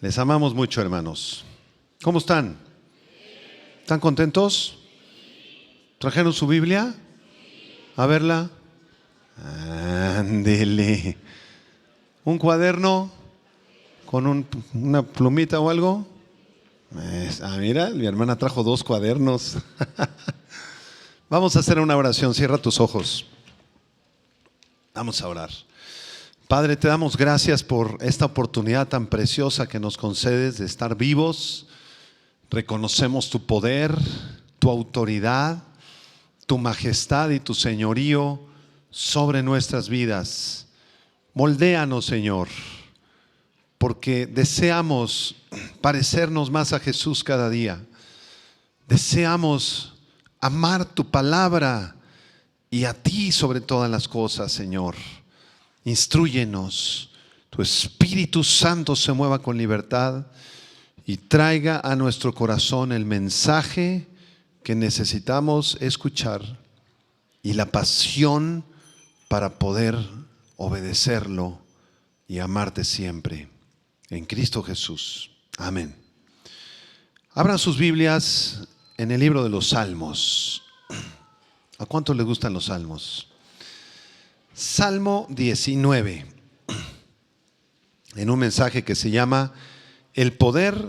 Les amamos mucho, hermanos. ¿Cómo están? ¿Están contentos? ¿Trajeron su Biblia? A verla. Ándele. ¿Un cuaderno con una plumita o algo? Mira, mi hermana trajo 2 cuadernos. Vamos a hacer una oración. Cierra tus ojos. Vamos a orar. Padre, te damos gracias por esta oportunidad tan preciosa que nos concedes de estar vivos. Reconocemos tu poder, tu autoridad, tu majestad y tu señorío sobre nuestras vidas. Moldéanos, Señor, porque deseamos parecernos más a Jesús cada día. Deseamos amar tu palabra y a ti sobre todas las cosas, Señor. Instrúyenos, tu Espíritu Santo se mueva con libertad y traiga a nuestro corazón el mensaje que necesitamos escuchar y la pasión para poder obedecerlo y amarte siempre. En Cristo Jesús. Amén. Abran sus Biblias en el libro de los Salmos. ¿A cuántos les gustan los salmos? Salmo 19, en un mensaje que se llama El poder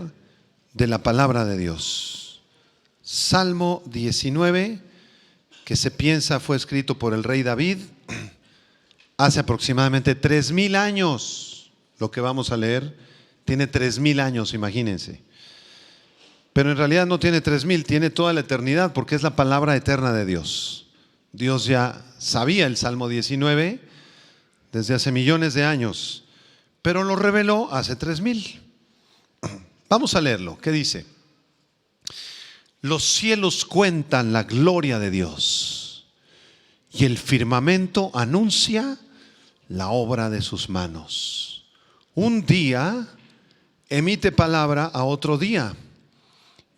de la palabra de Dios. Salmo 19, que se piensa fue escrito por el rey David hace aproximadamente 3000 años. Lo que vamos a leer tiene 3000 años, imagínense. Pero en realidad no tiene 3000, tiene toda la eternidad, porque es la palabra eterna de Dios. Dios ya sabía el Salmo 19 desde hace millones de años, pero lo reveló hace 3000. Vamos a leerlo. ¿Qué dice? Los cielos cuentan la gloria de Dios y el firmamento anuncia la obra de sus manos. Un día emite palabra a otro día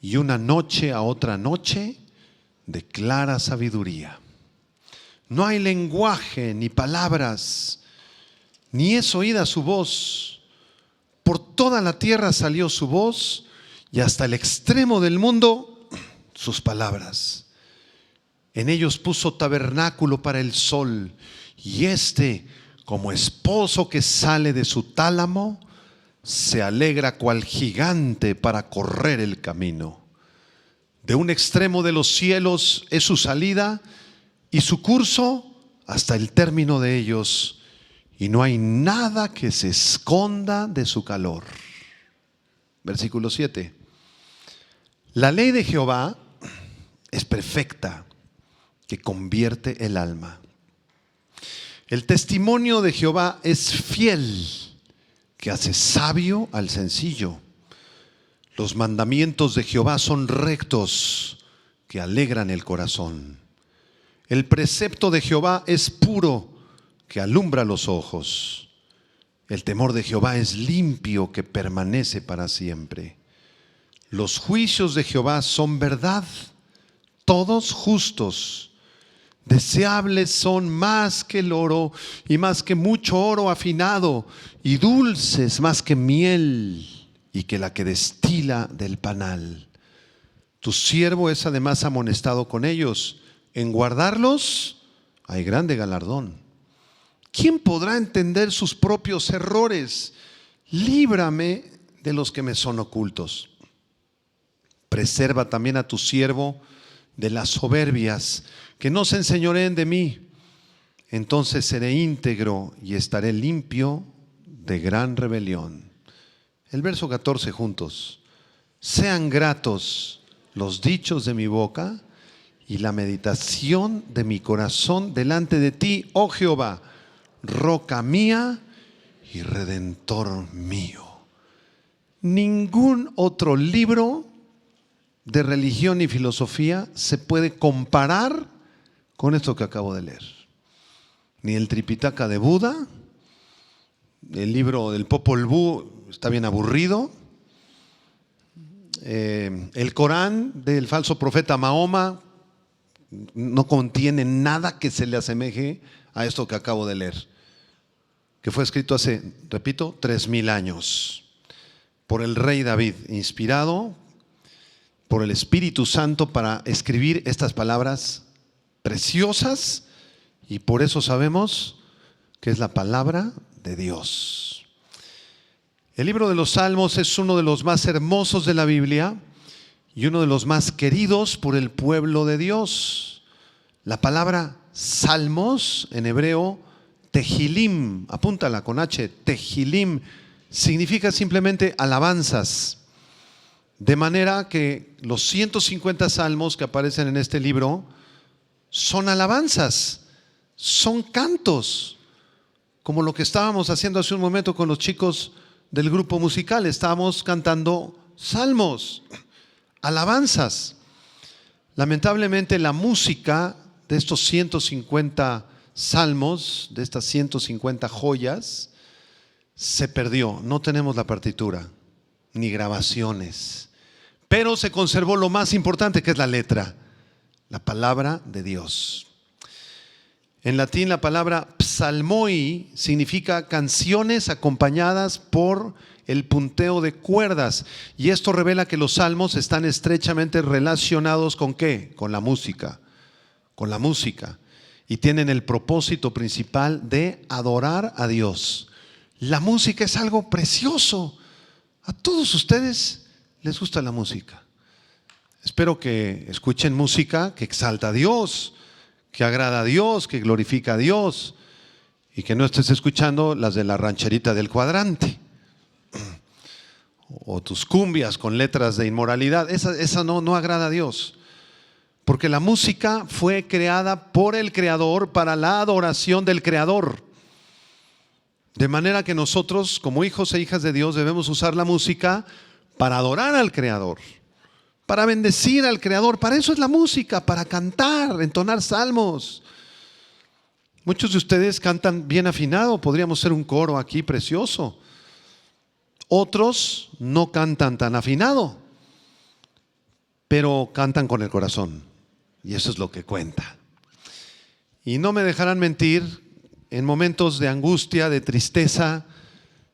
y una noche a otra noche declara sabiduría. No hay lenguaje ni palabras, ni es oída su voz. Por toda la tierra salió su voz y hasta el extremo del mundo sus palabras. En ellos puso tabernáculo para el sol y como esposo que sale de su tálamo, se alegra cual gigante para correr el camino. De un extremo de los cielos es su salida y su curso hasta el término de ellos, y no hay nada que se esconda de su calor. Versículo 7. La ley de Jehová es perfecta, que convierte el alma. El testimonio de Jehová es fiel, que hace sabio al sencillo. Los mandamientos de Jehová son rectos, que alegran el corazón. El precepto de Jehová es puro, que alumbra los ojos. El temor de Jehová es limpio, que permanece para siempre. Los juicios de Jehová son verdad, todos justos. Deseables son más que el oro y más que mucho oro afinado, y dulces más que miel y que la que destila del panal. Tu siervo es además amonestado con ellos. En guardarlos hay grande galardón. ¿Quién podrá entender sus propios errores? Líbrame de los que me son ocultos. Preserva también a tu siervo de las soberbias, que no se enseñoreen de mí. Entonces seré íntegro y estaré limpio de gran rebelión. El verso 14 juntos. Sean gratos los dichos de mi boca y la meditación de mi corazón delante de ti, oh Jehová, roca mía y redentor mío. Ningún otro libro de religión y filosofía se puede comparar con esto que acabo de leer. Ni el Tripitaka de Buda, el libro del Popol Vuh está bien aburrido, el Corán del falso profeta Mahoma no contiene nada que se le asemeje a esto que acabo de leer, que fue escrito hace, repito, 3000 años. por el rey David, inspirado por el Espíritu Santo para escribir estas palabras preciosas, y por eso sabemos que es la palabra de Dios. El libro de los Salmos es uno de los más hermosos de la Biblia y uno de los más queridos por el pueblo de Dios. La palabra Salmos en hebreo, Tehilim, apúntala con H, Tehilim, significa simplemente alabanzas. De manera que los 150 salmos que aparecen en este libro son alabanzas, son cantos, como lo que estábamos haciendo hace un momento con los chicos del grupo musical. Estábamos cantando salmos, alabanzas. Lamentablemente la música de estos 150 salmos, de estas 150 joyas, se perdió. No tenemos la partitura ni grabaciones, pero se conservó lo más importante, que es la letra, la palabra de Dios. En latín la palabra psalmoi significa canciones acompañadas por el punteo de cuerdas, y esto revela que los salmos están estrechamente relacionados ¿con qué? Con la música, y tienen el propósito principal de adorar a Dios. La música es algo precioso. A todos ustedes les gusta la música. Espero que escuchen música que exalta a Dios, que agrada a Dios, que glorifica a Dios, y que no estés escuchando las de la rancherita del cuadrante o tus cumbias con letras de inmoralidad. Esa no agrada a Dios, porque la música fue creada por el Creador para la adoración del Creador. De manera que nosotros, como hijos e hijas de Dios, debemos usar la música para adorar al Creador, para bendecir al Creador. Para eso es la música, para cantar, entonar salmos. Muchos de ustedes cantan bien afinado, podríamos ser un coro aquí precioso. Otros no cantan tan afinado, pero cantan con el corazón, y eso es lo que cuenta. Y no me dejarán mentir, en momentos de angustia, de tristeza,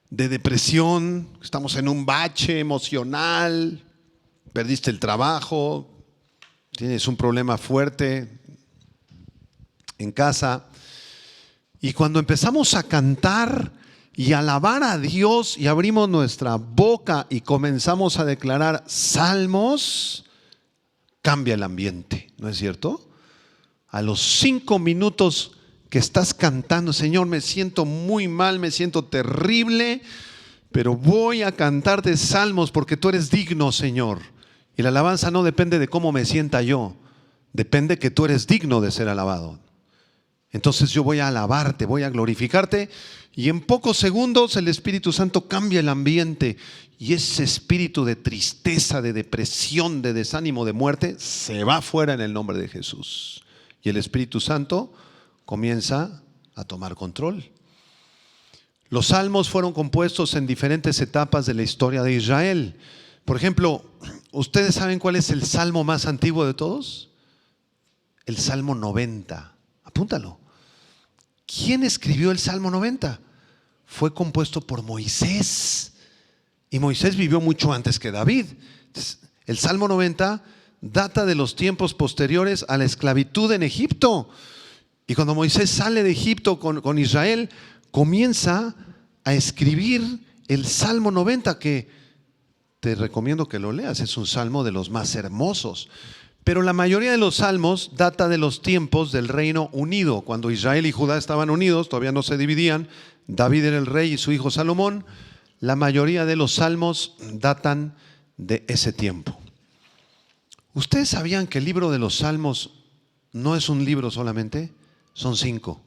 de depresión, estamos en un bache emocional, perdiste el trabajo, tienes un problema fuerte en casa, y cuando empezamos a cantar y alabar a Dios y abrimos nuestra boca y comenzamos a declarar salmos, cambia el ambiente, ¿no es cierto? A los 5 minutos que estás cantando, Señor, me siento muy mal, me siento terrible, pero voy a cantarte salmos porque tú eres digno, Señor. Y la alabanza no depende de cómo me sienta yo, depende que tú eres digno de ser alabado. Entonces yo voy a alabarte, voy a glorificarte, y en pocos segundos el Espíritu Santo cambia el ambiente, y ese espíritu de tristeza, de depresión, de desánimo, de muerte, se va fuera en el nombre de Jesús. Y el Espíritu Santo comienza a tomar control. Los salmos fueron compuestos en diferentes etapas de la historia de Israel. Por ejemplo, ¿ustedes saben cuál es el salmo más antiguo de todos? El Salmo 90. Apúntalo. ¿Quién escribió el Salmo 90? Fue compuesto por Moisés. Y Moisés vivió mucho antes que David. El Salmo 90 data de los tiempos posteriores a la esclavitud en Egipto. Y cuando Moisés sale de Egipto con Israel, comienza a escribir el Salmo 90, que te recomiendo que lo leas. Es un salmo de los más hermosos. Pero la mayoría de los salmos data de los tiempos del Reino Unido. Cuando Israel y Judá estaban unidos, todavía no se dividían. David era el rey y su hijo Salomón. La mayoría de los salmos datan de ese tiempo. ¿Ustedes sabían que el libro de los Salmos no es un libro solamente? Son 5.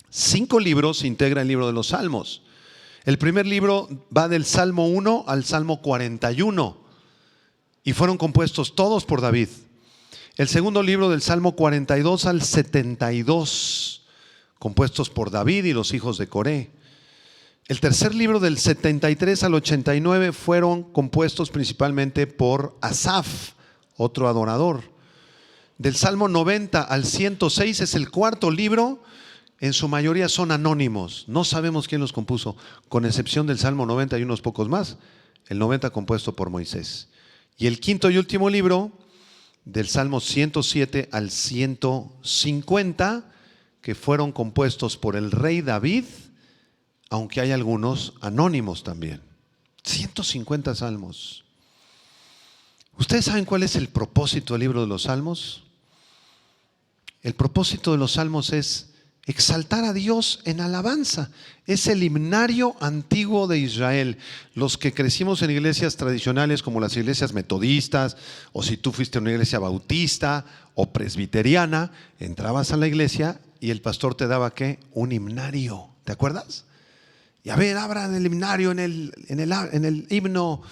5 libros integra el libro de los Salmos. El primer libro va del Salmo 1 al Salmo 41 y fueron compuestos todos por David. El segundo libro del Salmo 42 al 72, compuestos por David y los hijos de Coré. El tercer libro del 73 al 89 fueron compuestos principalmente por Asaf, otro adorador. Del Salmo 90 al 106 es el cuarto libro, en su mayoría son anónimos. No sabemos quién los compuso, con excepción del Salmo 90 y unos pocos más. El 90 compuesto por Moisés. Y el quinto y último libro, del Salmo 107 al 150, que fueron compuestos por el rey David, aunque hay algunos anónimos también. 150 salmos. ¿Ustedes saben cuál es el propósito del libro de los Salmos? El propósito de los Salmos es exaltar a Dios en alabanza. Es el himnario antiguo de Israel. Los que crecimos en iglesias tradicionales como las iglesias metodistas, o si tú fuiste a una iglesia bautista o presbiteriana, entrabas a la iglesia y el pastor te daba ¿qué? Un himnario. ¿Te acuerdas? Y a ver, abran el himnario en el himno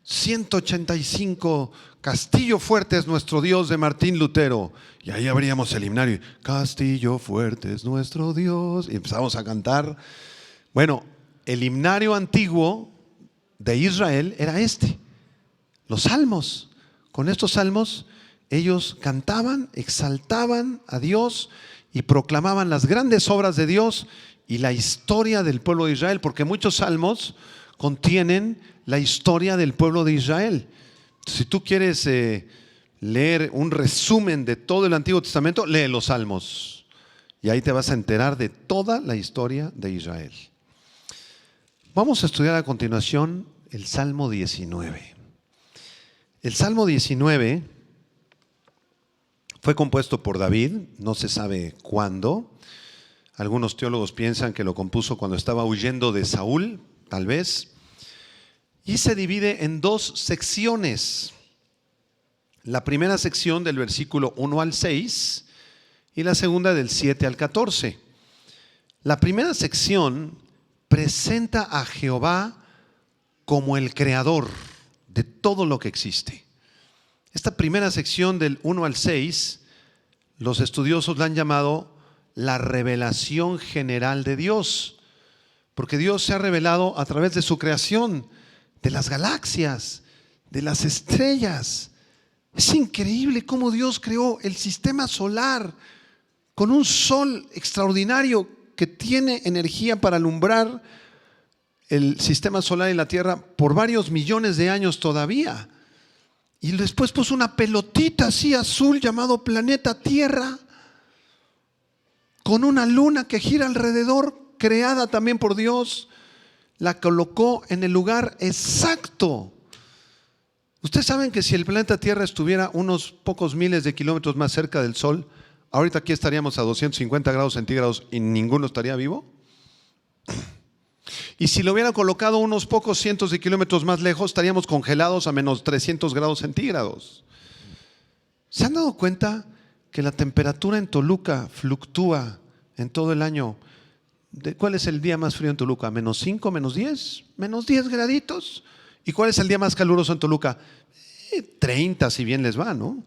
185, Castillo fuerte es nuestro Dios, de Martín Lutero. Y ahí abríamos el himnario. Castillo fuerte es nuestro Dios. Y empezamos a cantar. Bueno, el himnario antiguo de Israel era este. Los salmos. Con estos salmos ellos cantaban, exaltaban a Dios y proclamaban las grandes obras de Dios y la historia del pueblo de Israel. Porque muchos salmos contienen la historia del pueblo de Israel. Si tú quieres leer un resumen de todo el Antiguo Testamento, lee los Salmos. Y ahí te vas a enterar de toda la historia de Israel. Vamos a estudiar a continuación el Salmo 19. El Salmo 19 fue compuesto por David, no se sabe cuándo. Algunos teólogos piensan que lo compuso cuando estaba huyendo de Saúl, tal vez. Y se divide en dos secciones. La primera sección del versículo 1 al 6 y la segunda del 7 al 14. La primera sección presenta a Jehová como el creador de todo lo que existe. Esta primera sección del 1 al 6, los estudiosos la han llamado la revelación general de Dios, porque Dios se ha revelado a través de su creación, de las galaxias, de las estrellas. Es increíble cómo Dios creó el sistema solar con un sol extraordinario que tiene energía para alumbrar el sistema solar y la Tierra por varios millones de años todavía. Y después puso una pelotita así azul llamado planeta Tierra, con una luna que gira alrededor, creada también por Dios. La colocó en el lugar exacto. Ustedes saben que si el planeta Tierra estuviera unos pocos miles de kilómetros más cerca del Sol, ahorita aquí estaríamos a 250 grados centígrados y ninguno estaría vivo. Y si lo hubiera colocado unos pocos cientos de kilómetros más lejos, estaríamos congelados a menos 300 grados centígrados. ¿Se han dado cuenta que la temperatura en Toluca fluctúa en todo el año? ¿Cuál es el día más frío en Toluca? ¿Menos 5, menos 10? ¿Menos 10 graditos? ¿Y cuál es el día más caluroso en Toluca? 30 si bien les va, ¿no?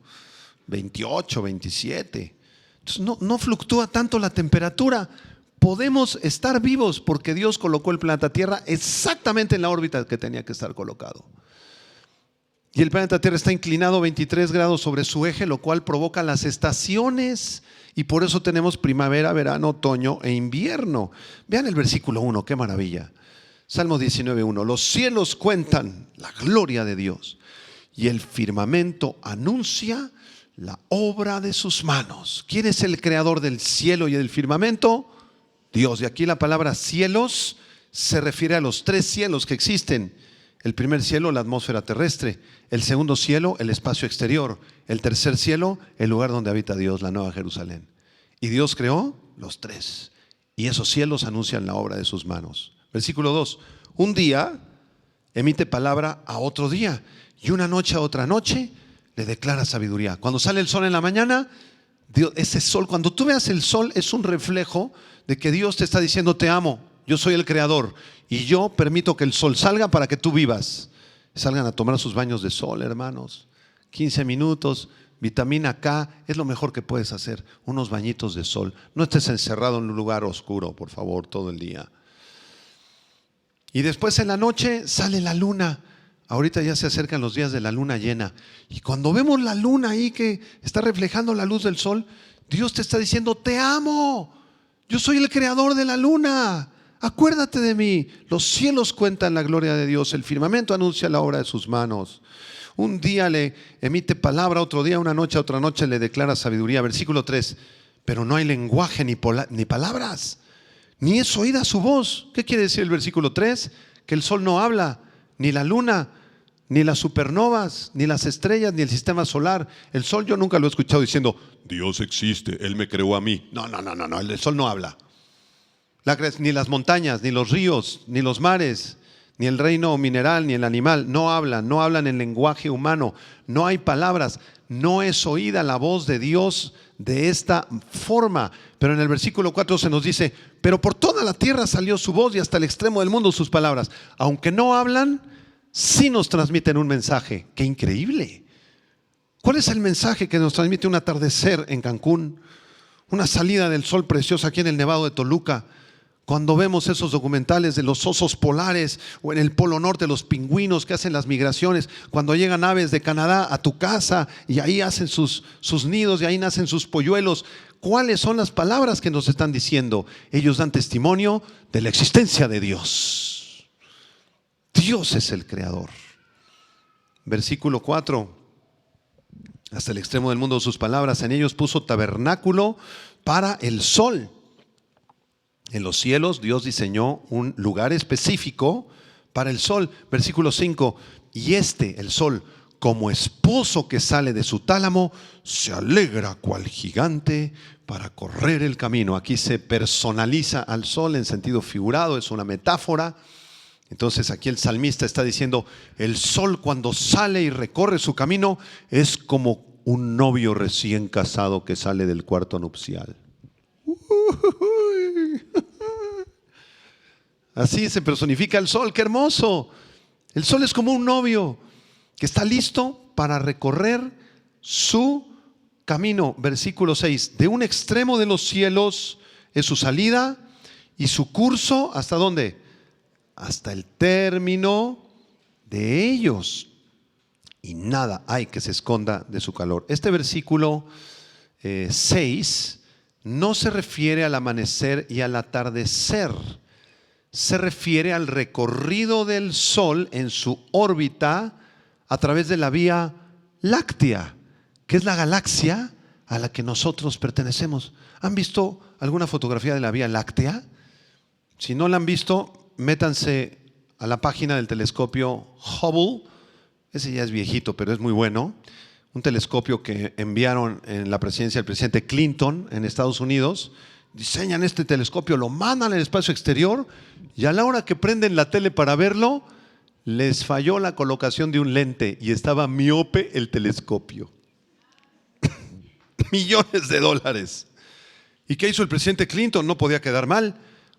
28, 27. Entonces no fluctúa tanto la temperatura. Podemos estar vivos porque Dios colocó el planeta Tierra exactamente en la órbita que tenía que estar colocado. Y el planeta Tierra está inclinado 23 grados sobre su eje, lo cual provoca las estaciones. Y por eso tenemos primavera, verano, otoño e invierno. Vean el versículo 1, qué maravilla. Salmo 19:1. Los cielos cuentan la gloria de Dios y el firmamento anuncia la obra de sus manos. ¿Quién es el creador del cielo y del firmamento? Dios. Y aquí la palabra cielos se refiere a los tres cielos que existen. El primer cielo, la atmósfera terrestre. El segundo cielo, el espacio exterior. El tercer cielo, el lugar donde habita Dios, la Nueva Jerusalén. Y Dios creó los tres. Y esos cielos anuncian la obra de sus manos. Versículo 2. Un día emite palabra a otro día. Y una noche a otra noche le declara sabiduría. Cuando sale el sol en la mañana, Dios, ese sol, cuando tú veas el sol, es un reflejo de que Dios te está diciendo: te amo, yo soy el creador y yo permito que el sol salga para que tú vivas. Salgan a tomar sus baños de sol, hermanos. 15 minutos, vitamina K, es lo mejor que puedes hacer. Unos bañitos de sol. No estés encerrado en un lugar oscuro, por favor, todo el día. Y después en la noche sale la luna. Ahorita ya se acercan los días de la luna llena. Y cuando vemos la luna ahí que está reflejando la luz del sol, Dios te está diciendo: te amo. Yo soy el creador de la luna. Acuérdate de mí. Los cielos cuentan la gloria de Dios. El firmamento anuncia la obra de sus manos. Un día le emite palabra, otro día, una noche, otra noche le declara sabiduría. Versículo 3. Pero no hay lenguaje ni palabras, ni es oída su voz. ¿Qué quiere decir el versículo 3? Que el sol no habla, ni la luna, ni las supernovas, ni las estrellas, ni el sistema solar. El sol yo nunca lo he escuchado diciendo, Dios existe, Él me creó a mí. No, el sol no habla. Ni las montañas, ni los ríos, ni los mares, ni el reino mineral, ni el animal, no hablan en lenguaje humano, no hay palabras, no es oída la voz de Dios de esta forma. Pero en el versículo 4 se nos dice, pero por toda la tierra salió su voz y hasta el extremo del mundo sus palabras. Aunque no hablan, sí nos transmiten un mensaje. ¡Qué increíble! ¿Cuál es el mensaje que nos transmite un atardecer en Cancún? Una salida del sol preciosa aquí en el Nevado de Toluca. Cuando vemos esos documentales de los osos polares o en el Polo Norte los pingüinos que hacen las migraciones, cuando llegan aves de Canadá a tu casa y ahí hacen sus nidos y ahí nacen sus polluelos, ¿cuáles son las palabras que nos están diciendo? Ellos dan testimonio de la existencia de Dios. Dios es el creador. Versículo 4. Hasta el extremo del mundo sus palabras, en ellos puso tabernáculo para el sol. En los cielos Dios diseñó un lugar específico para el sol. Versículo 5. Y el sol, como esposo que sale de su tálamo, se alegra cual gigante para correr el camino. Aquí se personaliza al sol en sentido figurado, es una metáfora. Entonces aquí el salmista está diciendo, el sol cuando sale y recorre su camino es como un novio recién casado que sale del cuarto nupcial. Así se personifica el sol, qué hermoso. El sol es como un novio que está listo para recorrer su camino. Versículo 6, de un extremo de los cielos es su salida y su curso, ¿hasta dónde? Hasta el término de ellos. Y nada hay que se esconda de su calor. Este versículo 6 no se refiere al amanecer y al atardecer. Se refiere al recorrido del sol en su órbita a través de la Vía Láctea, que es la galaxia a la que nosotros pertenecemos. ¿Han visto alguna fotografía de la Vía Láctea? Si no la han visto, métanse a la página del telescopio Hubble. Ese ya es viejito, pero es muy bueno. Un telescopio que enviaron en la presidencia del presidente Clinton en Estados Unidos. Diseñan este telescopio, lo mandan al espacio exterior y a la hora que prenden la tele para verlo, les falló la colocación de un lente y estaba miope el telescopio. Millones de dólares. ¿Y qué hizo el presidente Clinton? No podía quedar mal.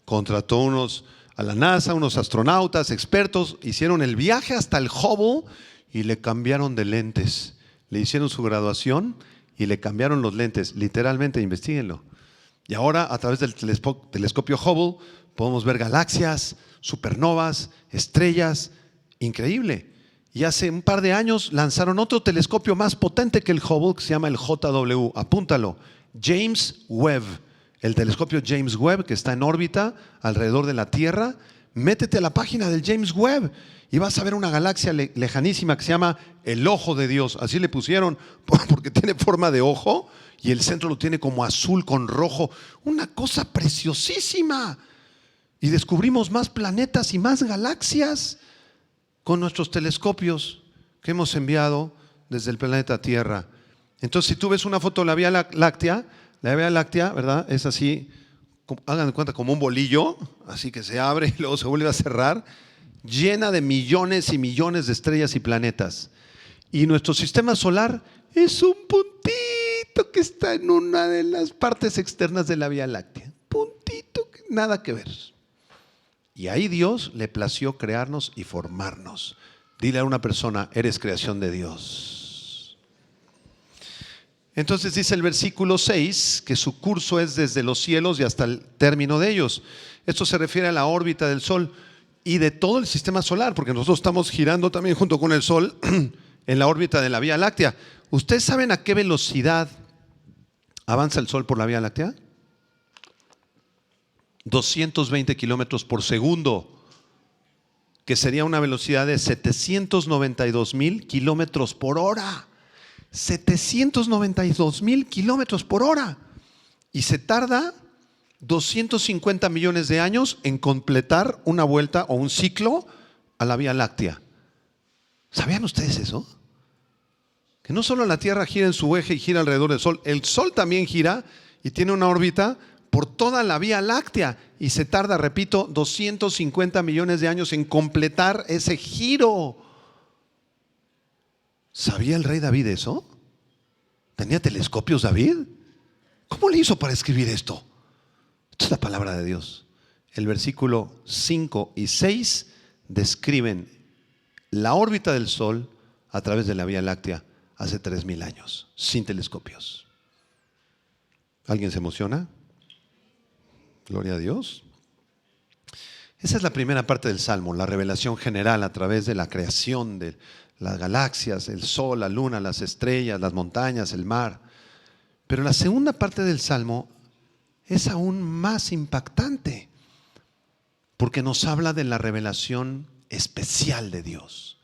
Contrató a la NASA, unos astronautas, expertos, hicieron el viaje hasta el Hubble y le cambiaron de lentes. Le hicieron su graduación y le cambiaron los lentes. Literalmente, investíguenlo. Y ahora, a través del telescopio Hubble, podemos ver galaxias, supernovas, estrellas. Increíble. Y hace un par de años lanzaron otro telescopio más potente que el Hubble, que se llama el JW. Apúntalo. James Webb. El telescopio James Webb, que está en órbita alrededor de la Tierra. Métete a la página del James Webb y vas a ver una galaxia lejanísima que se llama el Ojo de Dios. Así le pusieron porque tiene forma de ojo y el centro lo tiene como azul con rojo. Una cosa preciosísima. Y descubrimos más planetas y más galaxias con nuestros telescopios que hemos enviado desde el planeta Tierra. Entonces, si tú ves una foto de la Vía Láctea, ¿verdad? Es así, hagan de cuenta como un bolillo, así que se abre y luego se vuelve a cerrar, llena de millones y millones de estrellas y planetas. Y nuestro sistema solar es un puntito que está en una de las partes externas de la Vía Láctea. Puntito, nada que ver. Y ahí Dios le plació crearnos y formarnos. Dile a una persona, eres creación de Dios. Entonces dice el versículo 6 que su curso es desde los cielos y hasta el término de ellos. Esto se refiere a la órbita del Sol y de todo el sistema solar, porque nosotros estamos girando también junto con el Sol en la órbita de la Vía Láctea. ¿Ustedes saben a qué velocidad avanza el Sol por la Vía Láctea? 220 kilómetros por segundo, que sería una velocidad de 792,000 kilómetros por hora. 792,000 kilómetros por hora. Y se tarda 250 millones de años en completar una vuelta o un ciclo a la Vía Láctea. ¿Sabían ustedes eso? Que no solo la Tierra gira en su eje y gira alrededor del Sol, el Sol también gira y tiene una órbita por toda la Vía Láctea y se tarda, repito, 250 millones de años en completar ese giro. ¿Sabía el rey David eso? ¿Tenía telescopios David? ¿Cómo le hizo para escribir esto? Esto es la palabra de Dios. El versículo 5 y 6 describen la órbita del Sol a través de la Vía Láctea hace 3,000 años, sin telescopios. ¿Alguien se emociona? Gloria a Dios. Esa es la primera parte del Salmo, la revelación general a través de la creación de las galaxias, el sol, la luna, las estrellas, las montañas, el mar. Pero la segunda parte del Salmo es aún más impactante, porque nos habla de la revelación especial de Dios,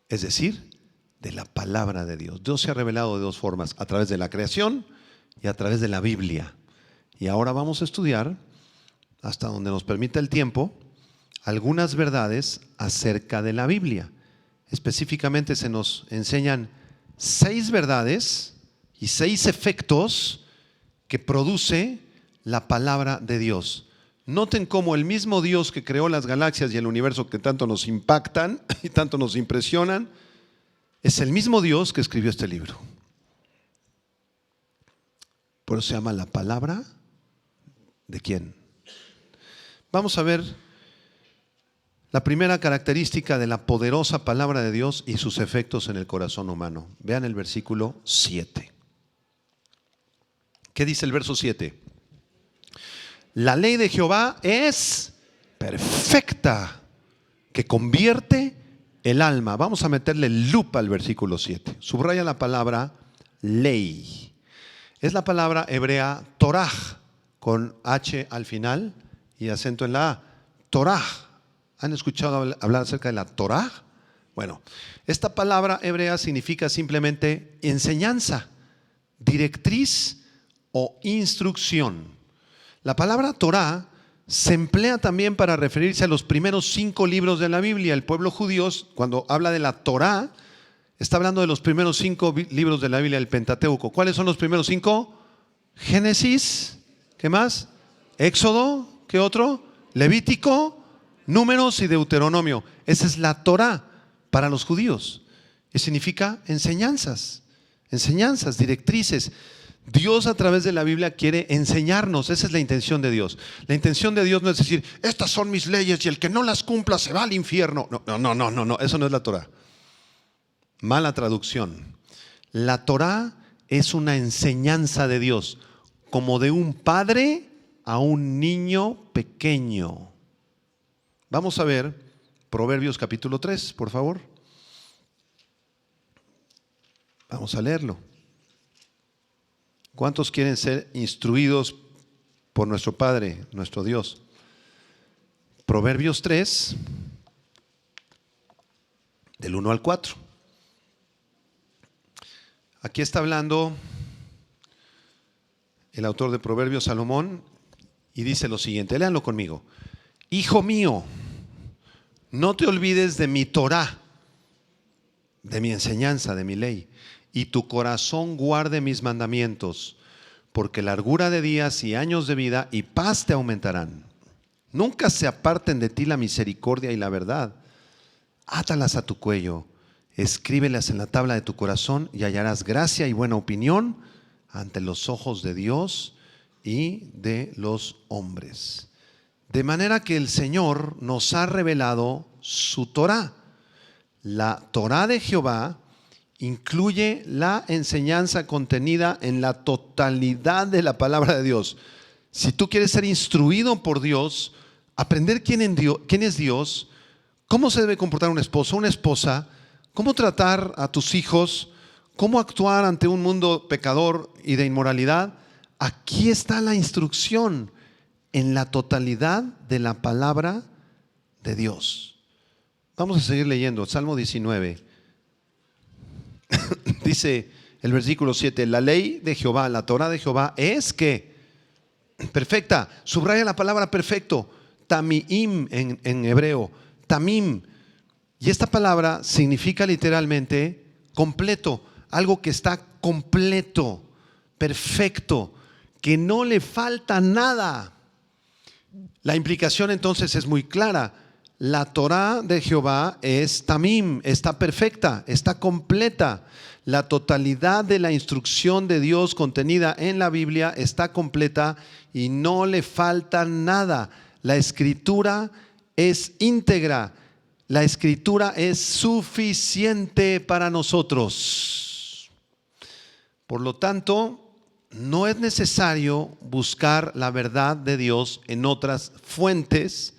es decir, de la palabra de Dios. Dios se ha revelado de dos formas, a través de la creación y a través de la Biblia. Y ahora vamos a estudiar, hasta donde nos permita el tiempo, algunas verdades acerca de la Biblia. Específicamente se nos enseñan 6 verdades y 6 efectos que produce la palabra de Dios. Noten cómo el mismo Dios que creó las galaxias y el universo que tanto nos impactan y tanto nos impresionan, es el mismo Dios que escribió este libro. Por eso se llama la palabra ¿de quién? Vamos a ver la primera característica de la poderosa palabra de Dios y sus efectos en el corazón humano. Vean el versículo 7. ¿Qué dice el verso 7? La ley de Jehová es perfecta, que convierte el alma. Vamos a meterle lupa al versículo 7. Subraya la palabra ley. Es la palabra hebrea Torah, con H al final y acento en la A. Torah. ¿Han escuchado hablar acerca de la Torah? Bueno, esta palabra hebrea significa simplemente enseñanza, directriz o instrucción. La palabra Torah se emplea también para referirse a los primeros 5 libros de la Biblia. El pueblo judío, cuando habla de la Torah, está hablando de los primeros 5 libros de la Biblia, el Pentateuco. ¿Cuáles son los primeros 5? Génesis, ¿qué más? Éxodo, ¿qué otro? Levítico, Números y Deuteronomio. Esa es la Torah para los judíos. Y significa enseñanzas, directrices. Dios a través de la Biblia quiere enseñarnos. Esa es la intención de Dios. La intención de Dios no es decir, estas son mis leyes y el que no las cumpla se va al infierno. No, eso no es la Torah. Mala traducción. La Torah es una enseñanza de Dios, como de un padre a un niño pequeño. Vamos a ver Proverbios capítulo 3, por favor. Vamos a leerlo. ¿Cuántos quieren ser instruidos por nuestro Padre, nuestro Dios? Proverbios 3, del 1 al 4. Aquí está hablando el autor de Proverbios, Salomón, y dice lo siguiente, léanlo conmigo. Hijo mío, no te olvides de mi Torah, de mi enseñanza, de mi ley, y tu corazón guarde mis mandamientos, porque largura de días y años de vida y paz te aumentarán. Nunca se aparten de ti la misericordia y la verdad. Átalas a tu cuello, escríbelas en la tabla de tu corazón y hallarás gracia y buena opinión ante los ojos de Dios y de los hombres. De manera que el Señor nos ha revelado su Torah. La Torah de Jehová incluye la enseñanza contenida en la totalidad de la palabra de Dios. Si tú quieres ser instruido por Dios, aprender quién es Dios, cómo se debe comportar un esposo, una esposa, cómo tratar a tus hijos, cómo actuar ante un mundo pecador y de inmoralidad, aquí está la instrucción. en la totalidad de la palabra de Dios. Vamos a seguir leyendo, Salmo 19. Dice el versículo 7, la ley de Jehová, la Torah de Jehová es que perfecta. Subraya la palabra perfecto, tamim en hebreo, tamim. Y esta palabra significa literalmente completo, algo que está completo, perfecto, que no le falta nada. La implicación entonces es muy clara. La Torah de Jehová es tamim, está perfecta, está completa. La totalidad de la instrucción de Dios contenida en la Biblia está completa y no le falta nada. La escritura es íntegra. La escritura es suficiente para nosotros. Por lo tanto, no es necesario buscar la verdad de Dios en otras fuentes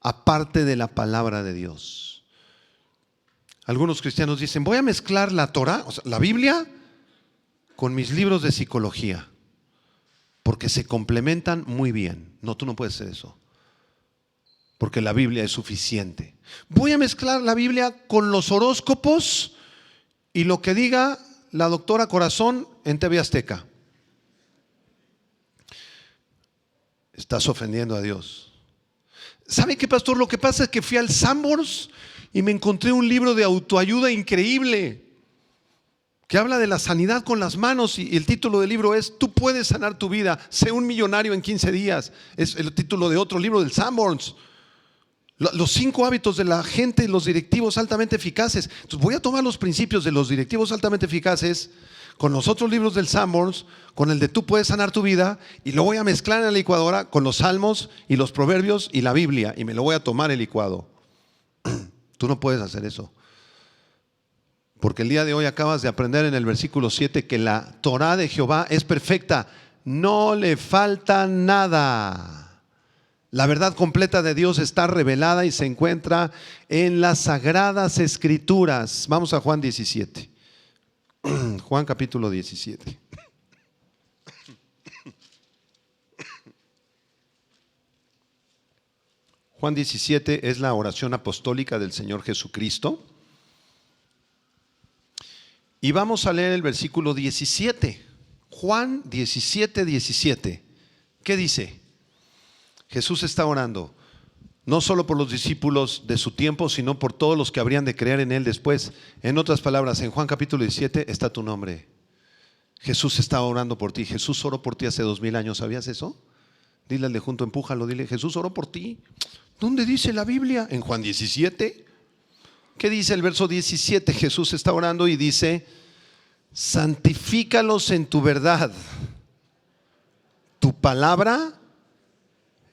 aparte de la palabra de Dios. Algunos cristianos dicen, voy a mezclar la Torah, o sea, la Biblia, con mis libros de psicología, porque se complementan muy bien. No, tú no puedes hacer eso, porque la Biblia es suficiente. Voy a mezclar la Biblia con los horóscopos y lo que diga la doctora Corazón en TV Azteca. Estás ofendiendo a Dios. ¿Sabe qué, pastor? Lo que pasa es que fui al Sanborns y me encontré un libro de autoayuda increíble que habla de la sanidad con las manos, y el título del libro es Tú puedes sanar tu vida, sé un millonario en 15 días. Es el título de otro libro del Sanborns. Los 5 hábitos de la gente, los directivos altamente eficaces. Entonces voy a tomar los principios de los directivos altamente eficaces con los otros libros del Sanborns, con el de Tú puedes sanar tu vida, y lo voy a mezclar en la licuadora con los salmos y los proverbios y la Biblia, y me lo voy a tomar el licuado. Tú no puedes hacer eso, porque el día de hoy acabas de aprender en el versículo 7 que la Torah de Jehová es perfecta, no le falta nada. La verdad completa de Dios está revelada y se encuentra en las sagradas escrituras. Vamos a Juan 17. Juan capítulo 17. Juan 17 es la oración apostólica del Señor Jesucristo. Y vamos a leer el versículo 17. Juan 17, 17. ¿Qué dice? Jesús está orando, no solo por los discípulos de su tiempo, sino por todos los que habrían de creer en Él después. En otras palabras, en Juan capítulo 17 está tu nombre. Jesús está orando por ti. Jesús oró por ti hace 2000 años. ¿Sabías eso? Dile al de junto, empújalo, dile, Jesús oró por ti. ¿Dónde dice la Biblia? En Juan 17. ¿Qué dice el verso 17? Jesús está orando y dice, santifícalos en tu verdad. Tu palabra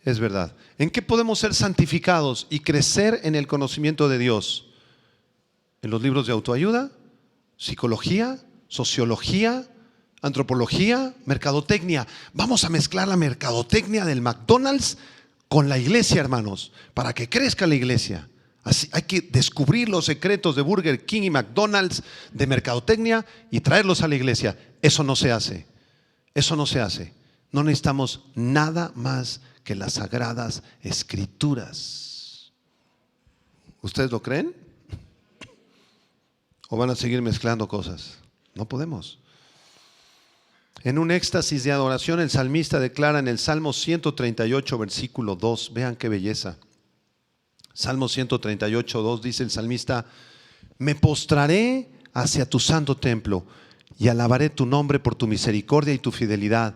es verdad. ¿En qué podemos ser santificados y crecer en el conocimiento de Dios? En los libros de autoayuda, psicología, sociología, antropología, mercadotecnia. Vamos a mezclar la mercadotecnia del McDonald's con la iglesia, hermanos, para que crezca la iglesia. Así, hay que descubrir los secretos de Burger King y McDonald's, de mercadotecnia, y traerlos a la iglesia. Eso no se hace. Eso no se hace. No necesitamos nada más que las sagradas escrituras. ¿Ustedes lo creen? ¿O van a seguir mezclando cosas? No podemos. En un éxtasis de adoración, el salmista declara en el Salmo 138, versículo 2, vean qué belleza. Salmo 138, 2 dice el salmista, me postraré hacia tu santo templo y alabaré tu nombre por tu misericordia y tu fidelidad,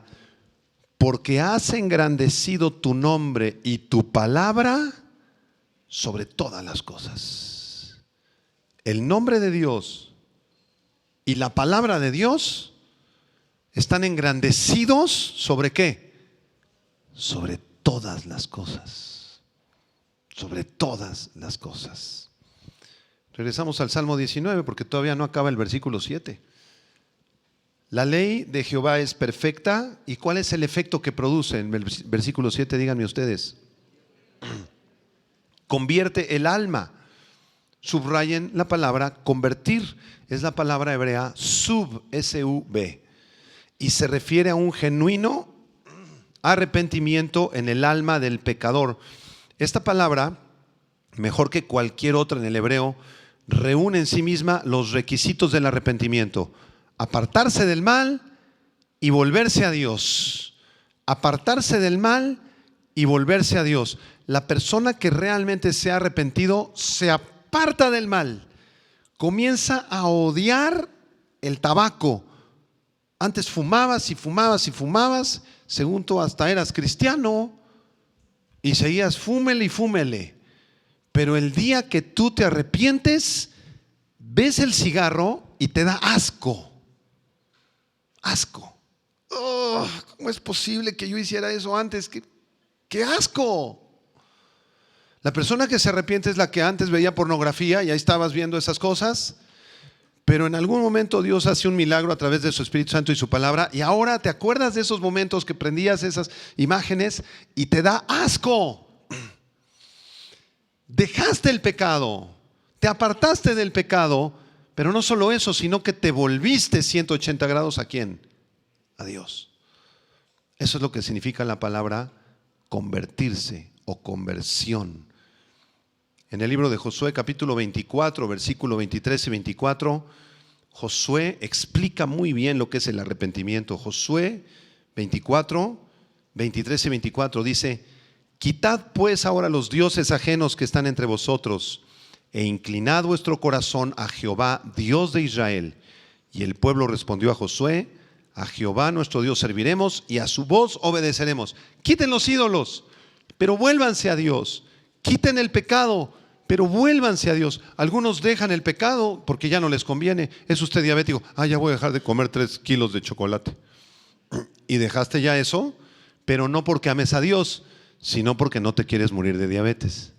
porque has engrandecido tu nombre y tu palabra sobre todas las cosas. El nombre de Dios y la palabra de Dios están engrandecidos ¿sobre qué? Sobre todas las cosas. Sobre todas las cosas. Regresamos al Salmo 19 porque todavía no acaba el versículo 7. La ley de Jehová es perfecta. ¿Y cuál es el efecto que produce? En el versículo 7, díganme ustedes. Convierte el alma. Subrayen la palabra convertir. Es la palabra hebrea sub, S-U-B. Y se refiere a un genuino arrepentimiento en el alma del pecador. Esta palabra, mejor que cualquier otra en el hebreo, reúne en sí misma los requisitos del arrepentimiento: apartarse del mal y volverse a Dios. Apartarse del mal y volverse a Dios. La persona que realmente se ha arrepentido se aparta del mal, comienza a odiar el tabaco. Antes fumabas y fumabas y fumabas, según tú hasta eras cristiano, y seguías fúmele y fúmele. Pero el día que tú te arrepientes, ves el cigarro y te da asco. Asco. Oh, ¿cómo es posible que yo hiciera eso antes? ¡Qué asco! La persona que se arrepiente es la que antes veía pornografía y ahí estabas viendo esas cosas, pero en algún momento Dios hace un milagro a través de su Espíritu Santo y su palabra, y ahora te acuerdas de esos momentos que prendías esas imágenes y te da asco. Dejaste el pecado, te apartaste del pecado, pero no solo eso, sino que te volviste 180 grados ¿a quién? A Dios. Eso es lo que significa la palabra convertirse o conversión. En el libro de Josué capítulo 24, versículo 23 y 24, Josué explica muy bien lo que es el arrepentimiento. Josué 24, 23 y 24 dice: quitad pues ahora los dioses ajenos que están entre vosotros, e inclinad vuestro corazón a Jehová, Dios de Israel. Y el pueblo respondió a Josué: a Jehová nuestro Dios serviremos y a su voz obedeceremos. Quiten los ídolos, pero vuélvanse a Dios. Quiten el pecado, pero vuélvanse a Dios. Algunos dejan el pecado porque ya no les conviene. ¿Es usted diabético? Ya voy a dejar de comer 3 kilos de chocolate. Y dejaste ya eso, pero no porque ames a Dios, sino porque no te quieres morir de diabetes.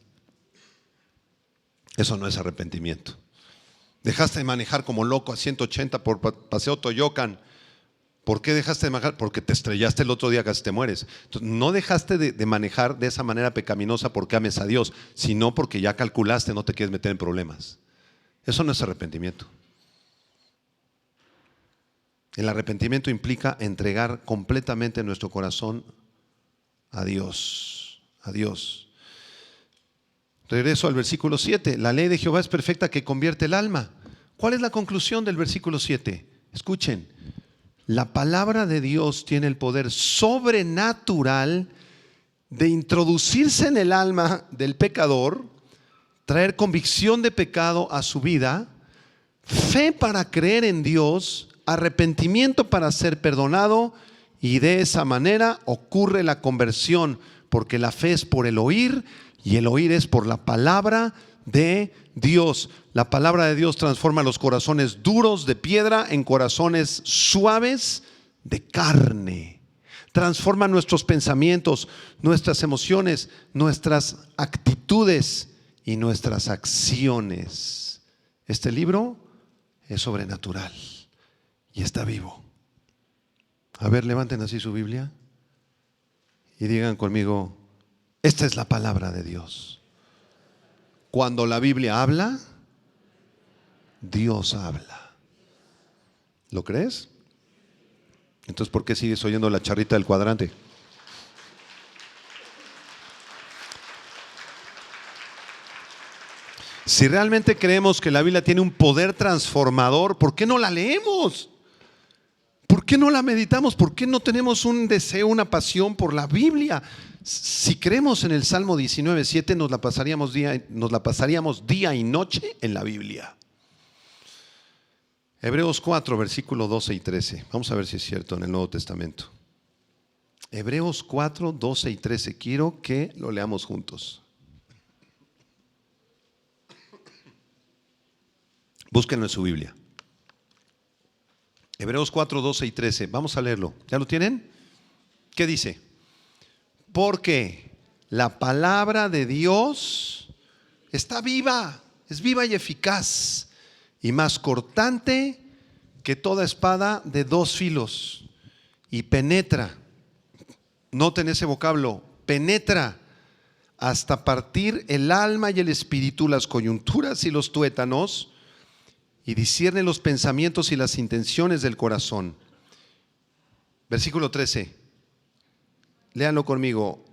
Eso no es arrepentimiento. Dejaste de manejar como loco a 180 por Paseo Toyocan. ¿Por qué dejaste de manejar? Porque te estrellaste el otro día, casi te mueres. Entonces, no dejaste de manejar de esa manera pecaminosa porque ames a Dios, sino porque ya calculaste, no te quieres meter en problemas. Eso no es arrepentimiento. El arrepentimiento implica entregar completamente nuestro corazón a Dios. A Dios. Regreso al versículo 7. La ley de Jehová es perfecta que convierte el alma. ¿Cuál es la conclusión del versículo 7? Escuchen. La palabra de Dios tiene el poder sobrenatural de introducirse en el alma del pecador, traer convicción de pecado a su vida, fe para creer en Dios, arrepentimiento para ser perdonado, y de esa manera ocurre la conversión, porque la fe es por el oír y el oír es por la palabra de Dios. La palabra de Dios transforma los corazones duros de piedra en corazones suaves de carne. Transforma nuestros pensamientos, nuestras emociones, nuestras actitudes y nuestras acciones. Este libro es sobrenatural y está vivo. A ver, levanten así su Biblia y digan conmigo: esta es la palabra de Dios. Cuando la Biblia habla, Dios habla. ¿Lo crees? Entonces, ¿por qué sigues oyendo la charrita del cuadrante? Si realmente creemos que la Biblia tiene un poder transformador, ¿por qué no la leemos? ¿Por qué no la meditamos? ¿Por qué no tenemos un deseo, una pasión por la Biblia? Si creemos en el Salmo 19:7, nos la pasaríamos día y noche en la Biblia. Hebreos 4, versículo 12 y 13. Vamos a ver si es cierto en el Nuevo Testamento. Hebreos 4, 12 y 13. Quiero que lo leamos juntos. Búsquenlo en su Biblia. Hebreos 4, 12 y 13. Vamos a leerlo. ¿Ya lo tienen? ¿Qué dice? Porque la palabra de Dios está viva, es viva y eficaz, y más cortante que toda espada de 2 filos, y penetra, noten ese vocablo, penetra hasta partir el alma y el espíritu, las coyunturas y los tuétanos, y discierne los pensamientos y las intenciones del corazón. Versículo 13. léanlo conmigo.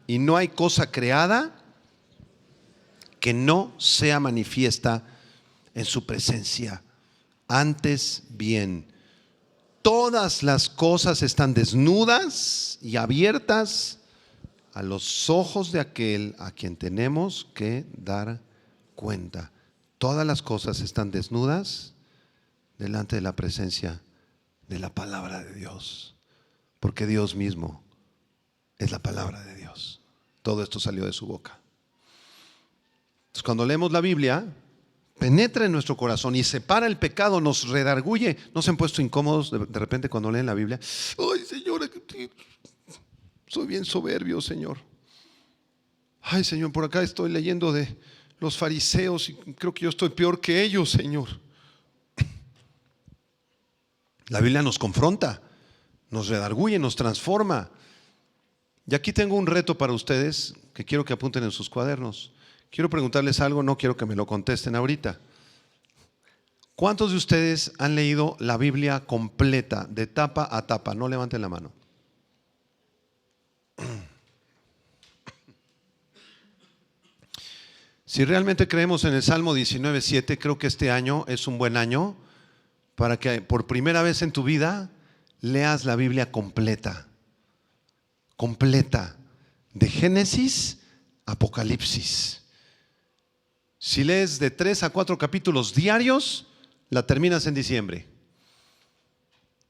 Y no hay cosa creada que no sea manifiesta en su presencia. Antes bien, todas las cosas están desnudas y abiertas a los ojos de aquel a quien tenemos que dar cuenta. Todas las cosas están desnudas delante de la presencia de la palabra de Dios, porque Dios mismo es la palabra de Dios. Todo esto salió de su boca. Entonces, cuando leemos la Biblia, penetra en nuestro corazón y separa el pecado, nos redarguye. ¿No se han puesto incómodos de repente cuando leen la Biblia? Ay, Señor, soy bien soberbio, Señor. Ay, Señor, por acá estoy leyendo de los fariseos y creo que yo estoy peor que ellos, Señor. La Biblia nos confronta, nos redarguye, nos transforma. Y aquí tengo un reto para ustedes que quiero que apunten en sus cuadernos. Quiero preguntarles algo, no quiero que me lo contesten ahorita. ¿Cuántos de ustedes han leído la Biblia completa, de tapa a tapa? No levanten la mano. Si realmente creemos en el Salmo 19:7, creo que este año es un buen año para que por primera vez en tu vida leas la Biblia completa, de Génesis a Apocalipsis. Si lees de 3 a 4 capítulos diarios, la terminas en diciembre.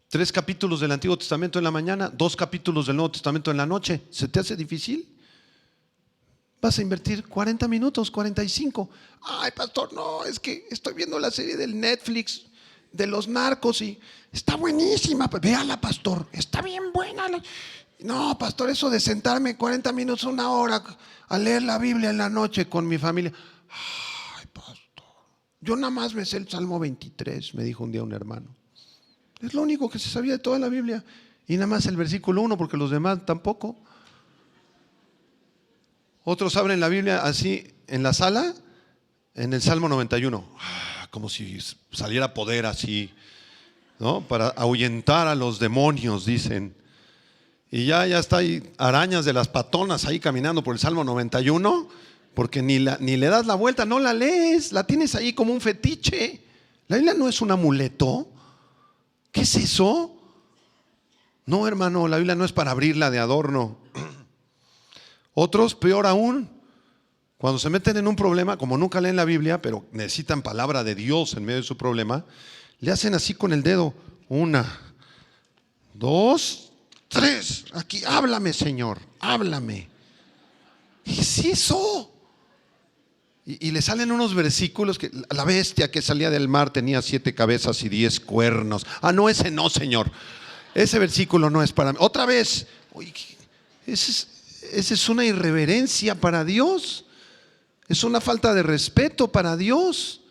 3 capítulos del Antiguo Testamento en la mañana, 2 capítulos del Nuevo Testamento en la noche. ¿Se te hace difícil? Vas a invertir 40 minutos, 45. Ay, pastor, no, es que estoy viendo la serie del Netflix de los narcos y está buenísima. Véala, pastor, está bien buena. No, pastor, eso de sentarme 40 minutos, una hora a leer la Biblia en la noche con mi familia. Ay, pastor, yo nada más me sé el Salmo 23, me dijo un día un hermano. Es lo único que se sabía de toda la Biblia. Y nada más el versículo 1, porque los demás tampoco. Otros abren la Biblia así en la sala, en el Salmo 91. Como si saliera poder así, ¿no? Para ahuyentar a los demonios, dicen. Y ya está ahí arañas de las patonas ahí caminando por el Salmo 91, porque ni le das la vuelta, no la lees, la tienes ahí como un fetiche. La Biblia no es un amuleto. ¿Qué es eso? No, hermano, la Biblia no es para abrirla de adorno. Otros, peor aún, cuando se meten en un problema, como nunca leen la Biblia, pero necesitan palabra de Dios en medio de su problema, le hacen así con el dedo. 1, 2, 3. Aquí, háblame, Señor, háblame. ¿Qué es eso? Y le salen unos versículos que la bestia que salía del mar tenía 7 cabezas y 10 cuernos. No, ese no, Señor. Ese versículo no es para mí. Otra vez. Oye, esa es una irreverencia para Dios. Es una falta de respeto para Dios.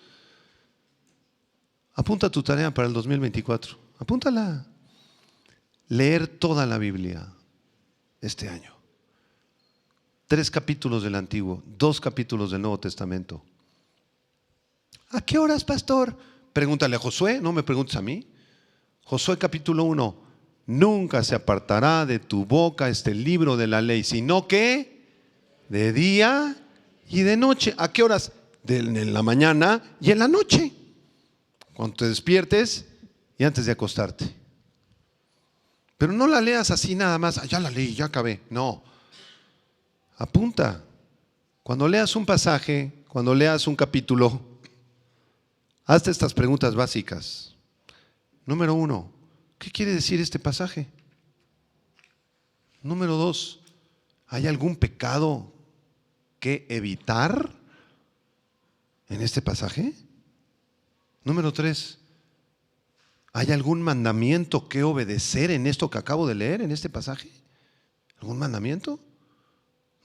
Apunta tu tarea para el 2024. Apúntala. Leer toda la Biblia este año. 3 capítulos del Antiguo, 2 capítulos del Nuevo Testamento. ¿A qué horas, pastor? Pregúntale a Josué, no me preguntes a mí. Josué capítulo 1. Nunca se apartará de tu boca este libro de la ley, sino que de día y de noche. ¿A qué horas? En la mañana y en la noche. Cuando te despiertes y antes de acostarte. Pero no la leas así nada más. Ya la leí, ya acabé. No. Apunta. Cuando leas un pasaje, cuando leas un capítulo, hazte estas preguntas básicas. Número 1, ¿qué quiere decir este pasaje? Número 2, ¿hay algún pecado que evitar en este pasaje? Número 3, ¿hay algún mandamiento que obedecer en esto que acabo de leer, en este pasaje? ¿Algún mandamiento?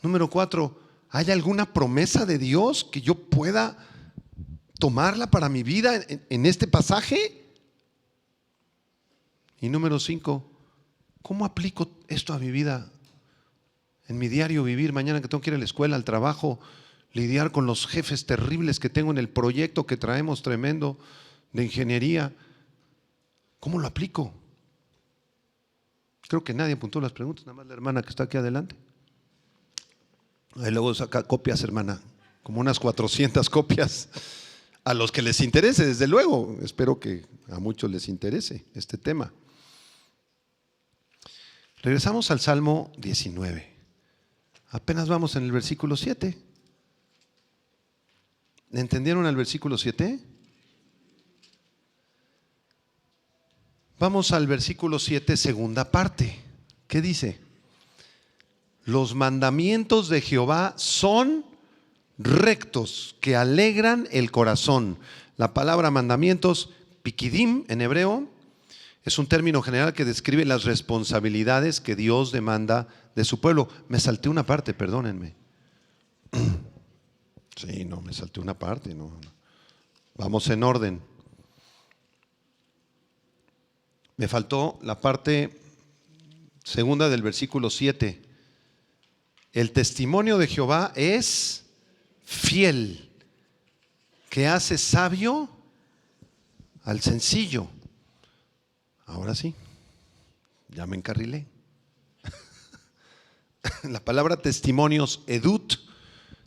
Número 4, ¿hay alguna promesa de Dios que yo pueda tomarla para mi vida en este pasaje? Y número 5, ¿cómo aplico esto a mi vida? En mi diario vivir, mañana que tengo que ir a la escuela, al trabajo, lidiar con los jefes terribles que tengo en el proyecto que traemos tremendo de ingeniería. ¿Cómo lo aplico? Creo que nadie apuntó las preguntas, nada más la hermana que está aquí adelante. Ahí luego saca copias, hermana, como unas 400 copias. A los que les interese, desde luego. Espero que a muchos les interese este tema. Regresamos al Salmo 19. Apenas vamos en el versículo 7. ¿Entendieron el versículo 7? Vamos al versículo 7, segunda parte. ¿Qué dice? Los mandamientos de Jehová son rectos, que alegran el corazón. La palabra mandamientos, pikidim en hebreo, es un término general que describe las responsabilidades que Dios demanda de su pueblo. Me salté una parte, perdónenme. Sí, no, me salté una parte. No. Vamos en orden. Me faltó la parte segunda del versículo 7. El testimonio de Jehová es fiel, que hace sabio al sencillo. Ahora sí, ya me encarrilé. La palabra testimonios, edut,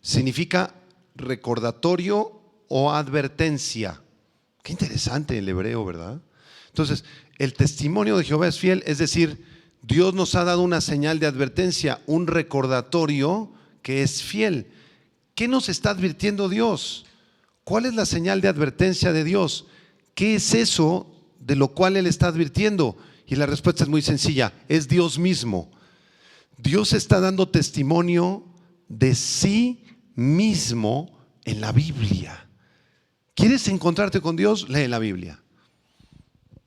significa recordatorio o advertencia. Qué interesante el hebreo, ¿verdad? Entonces, el testimonio de Jehová es fiel, es decir, Dios nos ha dado una señal de advertencia, un recordatorio que es fiel. ¿Qué nos está advirtiendo Dios? ¿Cuál es la señal de advertencia de Dios? ¿Qué es eso de lo cual Él está advirtiendo? Y la respuesta es muy sencilla, es Dios mismo. Dios está dando testimonio de sí mismo en la Biblia. ¿Quieres encontrarte con Dios? Lee la Biblia.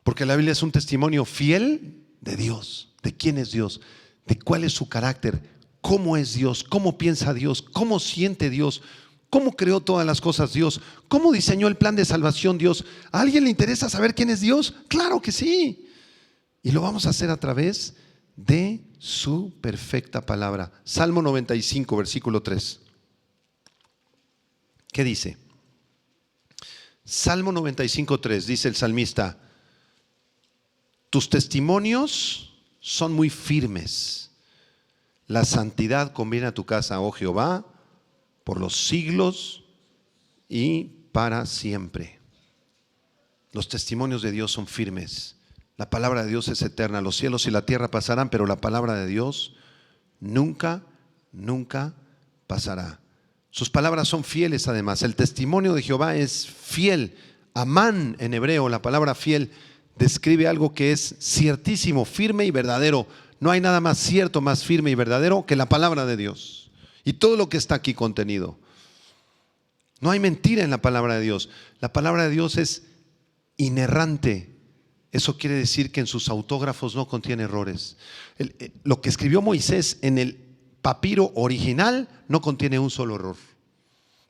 Porque la Biblia es un testimonio fiel de Dios, de quién es Dios, de cuál es su carácter, cómo es Dios, cómo piensa Dios, cómo siente Dios, cómo creó todas las cosas Dios, cómo diseñó el plan de salvación Dios. ¿A alguien le interesa saber quién es Dios? Claro que sí. Y lo vamos a hacer a través de su perfecta palabra. Salmo 95, versículo 3. ¿Qué dice? Salmo 95, 3, dice el salmista: tus testimonios son muy firmes. La santidad conviene a tu casa, oh Jehová, por los siglos y para siempre. Los testimonios de Dios son firmes. La palabra de Dios es eterna. Los cielos y la tierra pasarán, pero la palabra de Dios nunca, nunca pasará. Sus palabras son fieles además. El testimonio de Jehová es fiel. Amán en hebreo, la palabra fiel, describe algo que es ciertísimo, firme y verdadero. No hay nada más cierto, más firme y verdadero que la palabra de Dios y todo lo que está aquí contenido. No hay mentira en la palabra de Dios. La palabra de Dios es inerrante. Eso quiere decir que en sus autógrafos no contiene errores. Lo que escribió Moisés en el papiro original no contiene un solo error.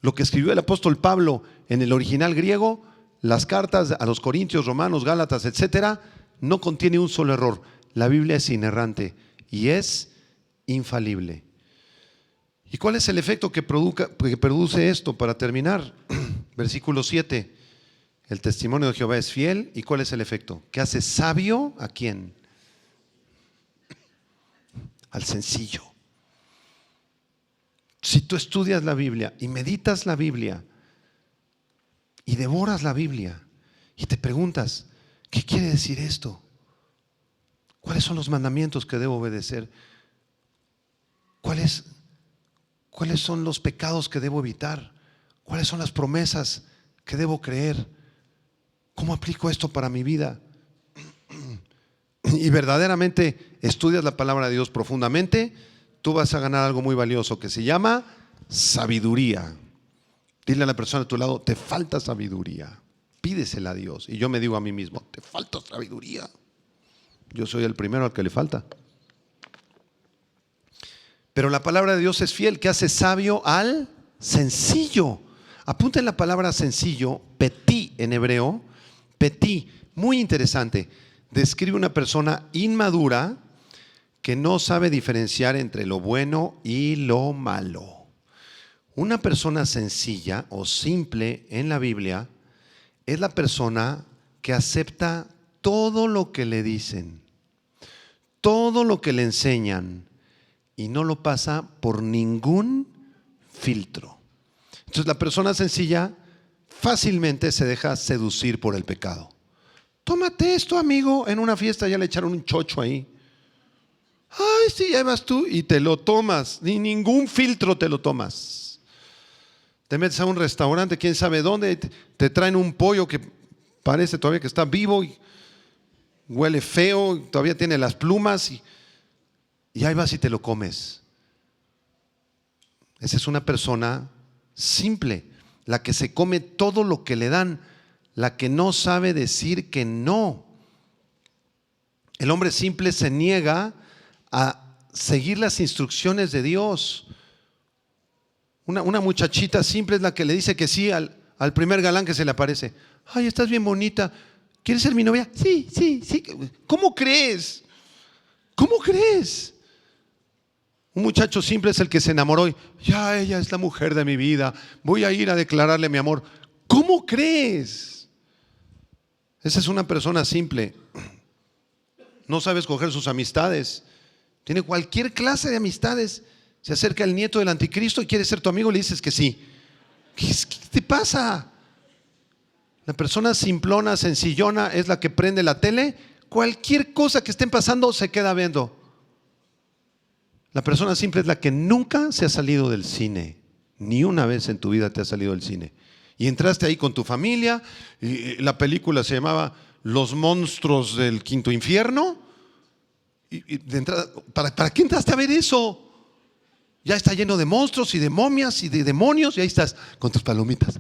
Lo que escribió el apóstol Pablo en el original griego, las cartas a los Corintios, Romanos, Gálatas, etcétera, no contiene un solo error. La Biblia es inerrante y es infalible. ¿Y cuál es el efecto que produce esto para terminar? Versículo 7. El testimonio de Jehová es fiel. ¿Y cuál es el efecto? Que hace sabio ¿a quién? Al sencillo. Si tú estudias la Biblia y meditas la Biblia y devoras la Biblia y te preguntas, ¿qué quiere decir esto? ¿Cuáles son los mandamientos que debo obedecer? ¿Cuáles son los pecados que debo evitar? ¿Cuáles son las promesas que debo creer? ¿Cómo aplico esto para mi vida? Y verdaderamente estudias la palabra de Dios profundamente, tú vas a ganar algo muy valioso que se llama sabiduría. Dile a la persona a tu lado, te falta sabiduría. Pídesela a Dios. Y yo me digo a mí mismo, te falta sabiduría. Yo soy el primero al que le falta. Pero la palabra de Dios es fiel, que hace sabio al sencillo. Apunten la palabra sencillo, petit en hebreo. Petit, muy interesante. Describe una persona inmadura que no sabe diferenciar entre lo bueno y lo malo. Una persona sencilla o simple en la Biblia es la persona que acepta todo lo que le dicen, todo lo que le enseñan y no lo pasa por ningún filtro. Entonces la persona sencilla fácilmente se deja seducir por el pecado. Tómate esto, amigo. En una fiesta ya le echaron un chocho ahí. Ay, sí, ya vas tú y te lo tomas. Ni ningún filtro te lo tomas. Te metes a un restaurante, quién sabe dónde, te traen un pollo que parece todavía que está vivo y huele feo, todavía tiene las plumas y ahí vas y te lo comes. Esa es una persona simple, la que se come todo lo que le dan, la que no sabe decir que no. El hombre simple se niega a seguir las instrucciones de Dios. Una muchachita simple es la que le dice que sí al primer galán que se le aparece. Ay, estás bien bonita. ¿Quieres ser mi novia? Sí, sí, sí. ¿Cómo crees? ¿Cómo crees? Un muchacho simple es el que se enamoró y ya ella es la mujer de mi vida. Voy a ir a declararle mi amor. ¿Cómo crees? Esa es una persona simple. No sabe escoger sus amistades. Tiene cualquier clase de amistades. Se acerca el nieto del anticristo y quiere ser tu amigo y le dices que sí. ¿Qué te pasa? La persona simplona, sencillona es la que prende la tele. Cualquier cosa que estén pasando se queda viendo. La persona simple es la que nunca se ha salido del cine. Ni una vez en tu vida te has salido del cine. Y entraste ahí con tu familia y la película se llamaba Los monstruos del quinto infierno. Y de entrada, ¿para qué entraste a ver eso? Ya está lleno de monstruos y de momias y de demonios y ahí estás con tus palomitas.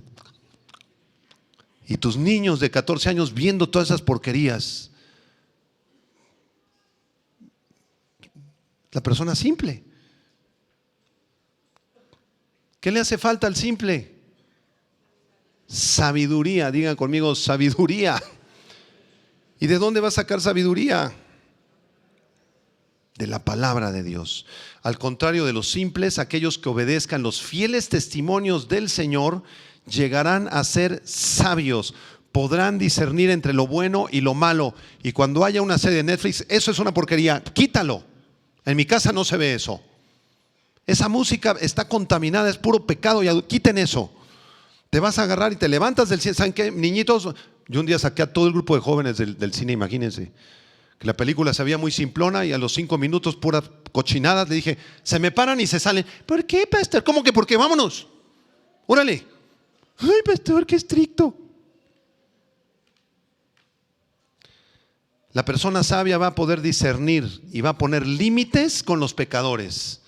Y tus niños de 14 años viendo todas esas porquerías. La persona simple. ¿Qué le hace falta al simple? Sabiduría, digan conmigo, sabiduría. ¿Y de dónde va a sacar sabiduría? De la palabra de Dios. Al contrario de los simples, aquellos que obedezcan los fieles testimonios del Señor llegarán a ser sabios, podrán discernir entre lo bueno y lo malo. Y cuando haya una serie de Netflix, eso es una porquería, quítalo. En mi casa no se ve eso. Esa música está contaminada, es puro pecado, y quiten eso. Te vas a agarrar y te levantas del cine. ¿Saben qué, niñitos? Yo un día saqué a todo el grupo de jóvenes del cine, imagínense. Que la película se veía muy simplona y a los 5 minutos puras cochinadas. Le dije, se me paran y se salen. ¿Por qué, pastor? ¿Cómo que por qué? Vámonos. Órale. Ay, pastor, qué estricto. La persona sabia va a poder discernir y va a poner límites con los pecadores.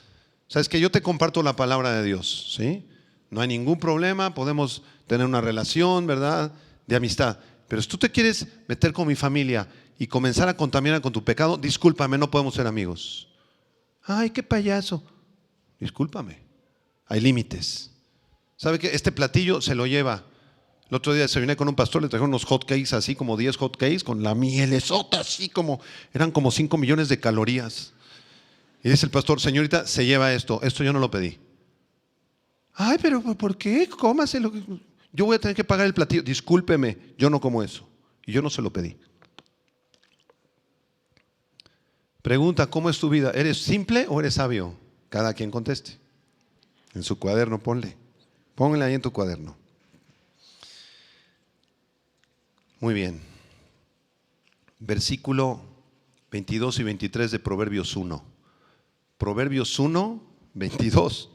Sabes que yo te comparto la palabra de Dios, ¿sí? No hay ningún problema, podemos tener una relación, ¿verdad?, de amistad. Pero si tú te quieres meter con mi familia y comenzar a contaminar con tu pecado, discúlpame, no podemos ser amigos. Ay, qué payaso. Discúlpame, hay límites. ¿Sabe qué? Este platillo se lo lleva. El otro día desayuné con un pastor, le trajeron unos hot cakes, así como 10 hot cakes, con la mielesota, así como, eran como 5 millones de calorías. Y dice el pastor, señorita, se lleva esto yo no lo pedí. Ay, pero ¿por qué? Cómaselo. Yo voy a tener que pagar el platillo. Discúlpeme, yo no como eso. Y yo no se lo pedí. Pregunta, ¿cómo es tu vida? ¿Eres simple o eres sabio? Cada quien conteste. En su cuaderno ponle. Pónganle ahí en tu cuaderno. Muy bien. Versículo 22 y 23 de Proverbios 1. Proverbios 1, 22.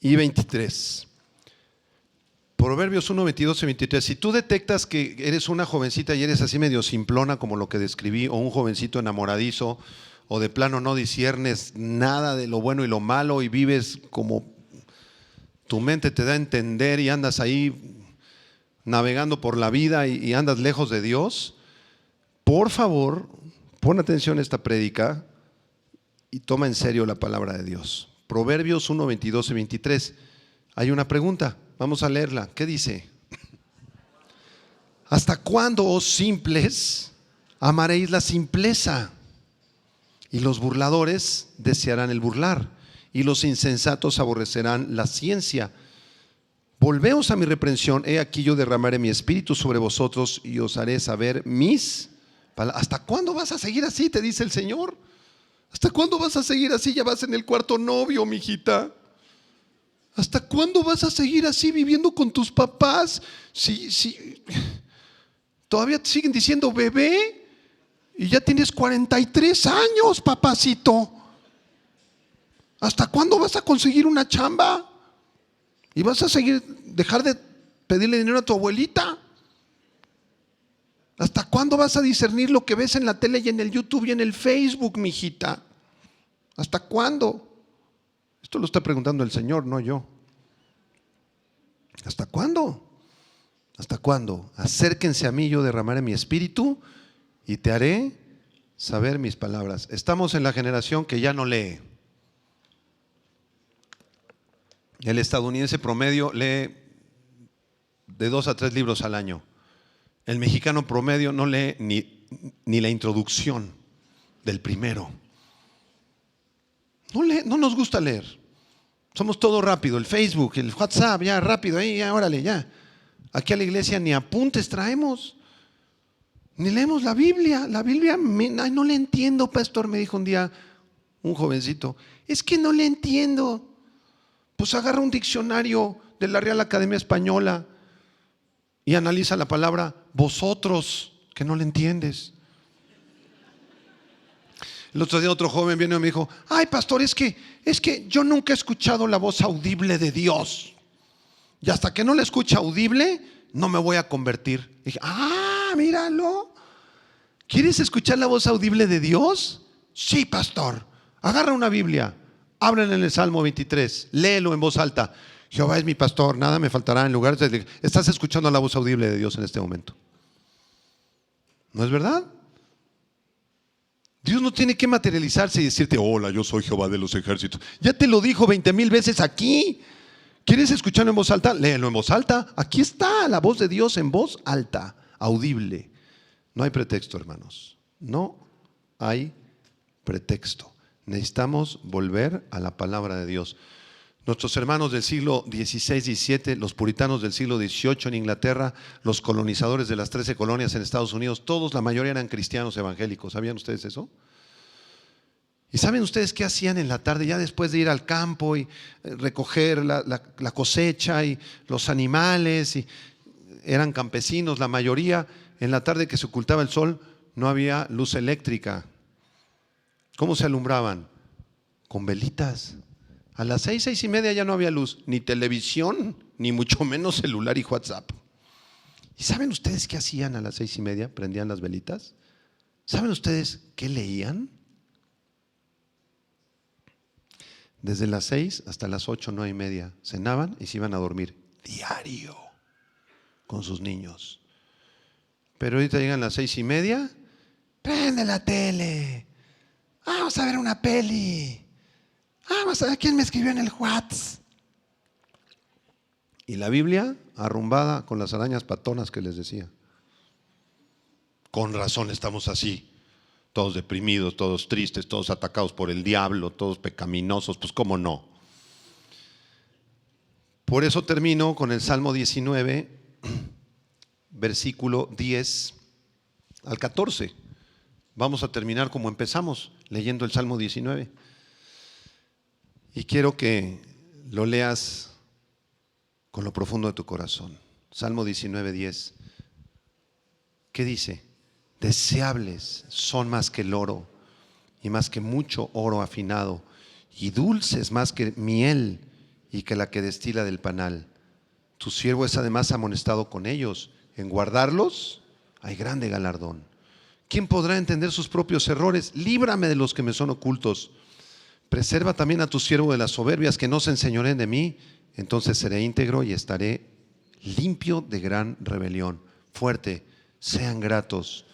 Y 23. Proverbios 1, 22 y 23. Si tú detectas que eres una jovencita y eres así medio simplona como lo que describí, o un jovencito enamoradizo, o de plano no disciernes nada de lo bueno y lo malo y vives como tu mente te da a entender y andas ahí navegando por la vida y andas lejos de Dios, por favor, pon atención a esta prédica y toma en serio la palabra de Dios. Proverbios 1, 22 y 23. Hay una pregunta, vamos a leerla. ¿Qué dice? ¿Hasta cuándo, oh simples, amaréis la simpleza? Y los burladores desearán el burlar, y los insensatos aborrecerán la ciencia. volveos a mi reprensión, he aquí yo derramaré mi espíritu sobre vosotros y os haré saber mis palabras. ¿Hasta cuándo vas a seguir así? Te dice el Señor. ¿Hasta cuándo vas a seguir así? Ya vas en el cuarto novio, mijita. ¿Hasta cuándo vas a seguir así viviendo con tus papás? Si todavía te siguen diciendo bebé y ya tienes 43 años, papacito. ¿Hasta cuándo vas a conseguir una chamba? ¿Y vas a dejar de pedirle dinero a tu abuelita? ¿Hasta cuándo vas a discernir lo que ves en la tele y en el YouTube y en el Facebook, mijita? ¿Hasta cuándo? Esto lo está preguntando el Señor, no yo. ¿Hasta cuándo? ¿Hasta cuándo? Acérquense a mí, yo derramaré mi espíritu y te haré saber mis palabras. Estamos en la generación que ya no lee. El estadounidense promedio lee de 2 a 3 libros al año. El mexicano promedio no lee ni la introducción del primero. No nos gusta leer. Somos todo rápido, el Facebook, el WhatsApp, ya rápido, ahí, ya, órale, ya. Aquí a la iglesia ni apuntes traemos, ni leemos la Biblia. La Biblia, ay, no le entiendo, pastor, me dijo un día un jovencito. Es que no le entiendo. Pues agarra un diccionario de la Real Academia Española y analiza la palabra vosotros, que no le entiendes. El otro día otro joven vino y me dijo, ay pastor, es que yo nunca he escuchado la voz audible de Dios. Y hasta que no la escuche audible, no me voy a convertir. Y dije, míralo. ¿Quieres escuchar la voz audible de Dios? Sí, pastor. Agarra una Biblia, ábrela en el Salmo 23, léelo en voz alta. Jehová es mi pastor, nada me faltará. En lugar de, estás escuchando la voz audible de Dios en este momento. ¿No es verdad? Dios no tiene que materializarse y decirte, hola, yo soy Jehová de los ejércitos. Ya te lo dijo 20,000 veces aquí. ¿Quieres escucharlo en voz alta? Léelo en voz alta. Aquí está la voz de Dios en voz alta, audible. No hay pretexto, hermanos. No hay pretexto. Necesitamos volver a la palabra de Dios. Nuestros hermanos del siglo XVI, XVII, los puritanos del siglo XVIII en Inglaterra, los colonizadores de las 13 colonias en Estados Unidos, todos, la mayoría eran cristianos evangélicos. ¿Sabían ustedes eso? ¿Y saben ustedes qué hacían en la tarde? Ya después de ir al campo y recoger la cosecha y los animales, y eran campesinos la mayoría. En la tarde que se ocultaba el sol no había luz eléctrica. ¿Cómo se alumbraban? Con velitas. A las 6:30 ya no había luz, ni televisión, ni mucho menos celular y WhatsApp. ¿Y saben ustedes qué hacían a las 6:30? Prendían las velitas. ¿Saben ustedes qué leían? Desde las 6 hasta las 8, 9:30 cenaban y se iban a dormir diario con sus niños. Pero ahorita llegan las 6:30, prende la tele, vamos a ver una peli. Vamos a ver quién me escribió en el WhatsApp. Y la Biblia arrumbada con las arañas patonas que les decía. Con razón estamos así, todos deprimidos, todos tristes, todos atacados por el diablo, todos pecaminosos, pues cómo no. Por eso termino con el Salmo 19, versículo 10 al 14. Vamos a terminar como empezamos, leyendo el Salmo 19. Y quiero que lo leas con lo profundo de tu corazón. Salmo 19, 10. ¿Qué dice? Deseables son más que el oro y más que mucho oro afinado, y dulces más que miel y que la que destila del panal. Tu siervo es además amonestado con ellos. En guardarlos hay grande galardón. ¿Quién podrá entender sus propios errores? Líbrame de los que me son ocultos. Preserva también a tu siervo de las soberbias, que no se enseñoreen de mí. Entonces seré íntegro y estaré limpio de gran rebelión. Fuerte, sean gratos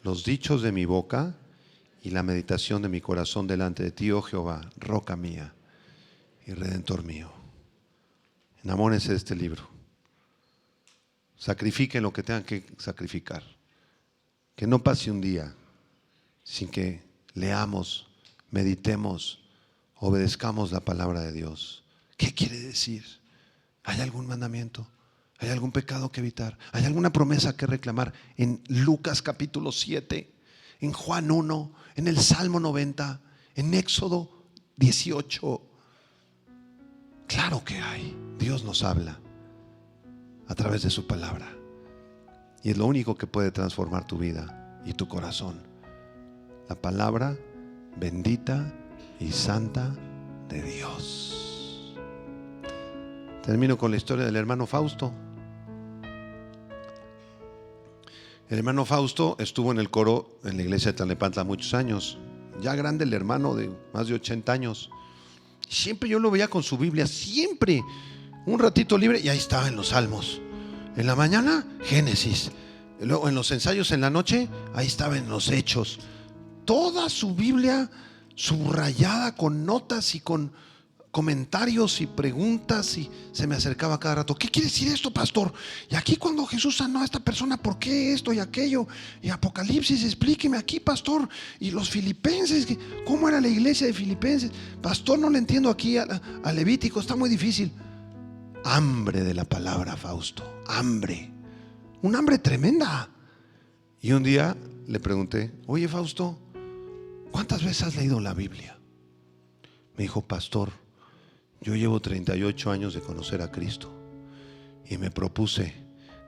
los dichos de mi boca y la meditación de mi corazón delante de ti, oh Jehová, roca mía y redentor mío. Enamórense de este libro. Sacrifiquen lo que tengan que sacrificar. Que no pase un día sin que leamos, meditemos, obedezcamos la palabra de Dios. ¿Qué quiere decir? ¿Hay algún mandamiento? ¿Hay algún pecado que evitar? ¿Hay alguna promesa que reclamar? En Lucas capítulo 7, en Juan 1, en el Salmo 90, en Éxodo 18. Claro que hay. Dios nos habla a través de su palabra. Y es lo único que puede transformar tu vida y tu corazón. La palabra bendita y santa de Dios. Termino con la historia del hermano Fausto. El hermano Fausto estuvo en el coro en la iglesia de Tlalnepantla muchos años. Ya grande el hermano, de más de 80 años. Siempre yo lo veía con su Biblia, siempre un ratito libre, y ahí estaba en los Salmos. En la mañana, Génesis. Luego en los ensayos en la noche, ahí estaba en los Hechos. Toda su Biblia subrayada con notas y con comentarios y preguntas, y se me acercaba cada rato. ¿Qué quiere decir esto, pastor? Y aquí cuando Jesús sanó a esta persona, ¿por qué esto y aquello? Y Apocalipsis, explíqueme aquí, pastor. Y los filipenses, ¿cómo era la iglesia de Filipenses? Pastor, no le entiendo aquí a Levítico, está muy difícil. Hambre de la palabra, Fausto, hambre, un hambre tremenda. Y un día le pregunté: oye, Fausto, ¿cuántas veces has leído la Biblia? Me dijo: pastor, yo llevo 38 años de conocer a Cristo y me propuse,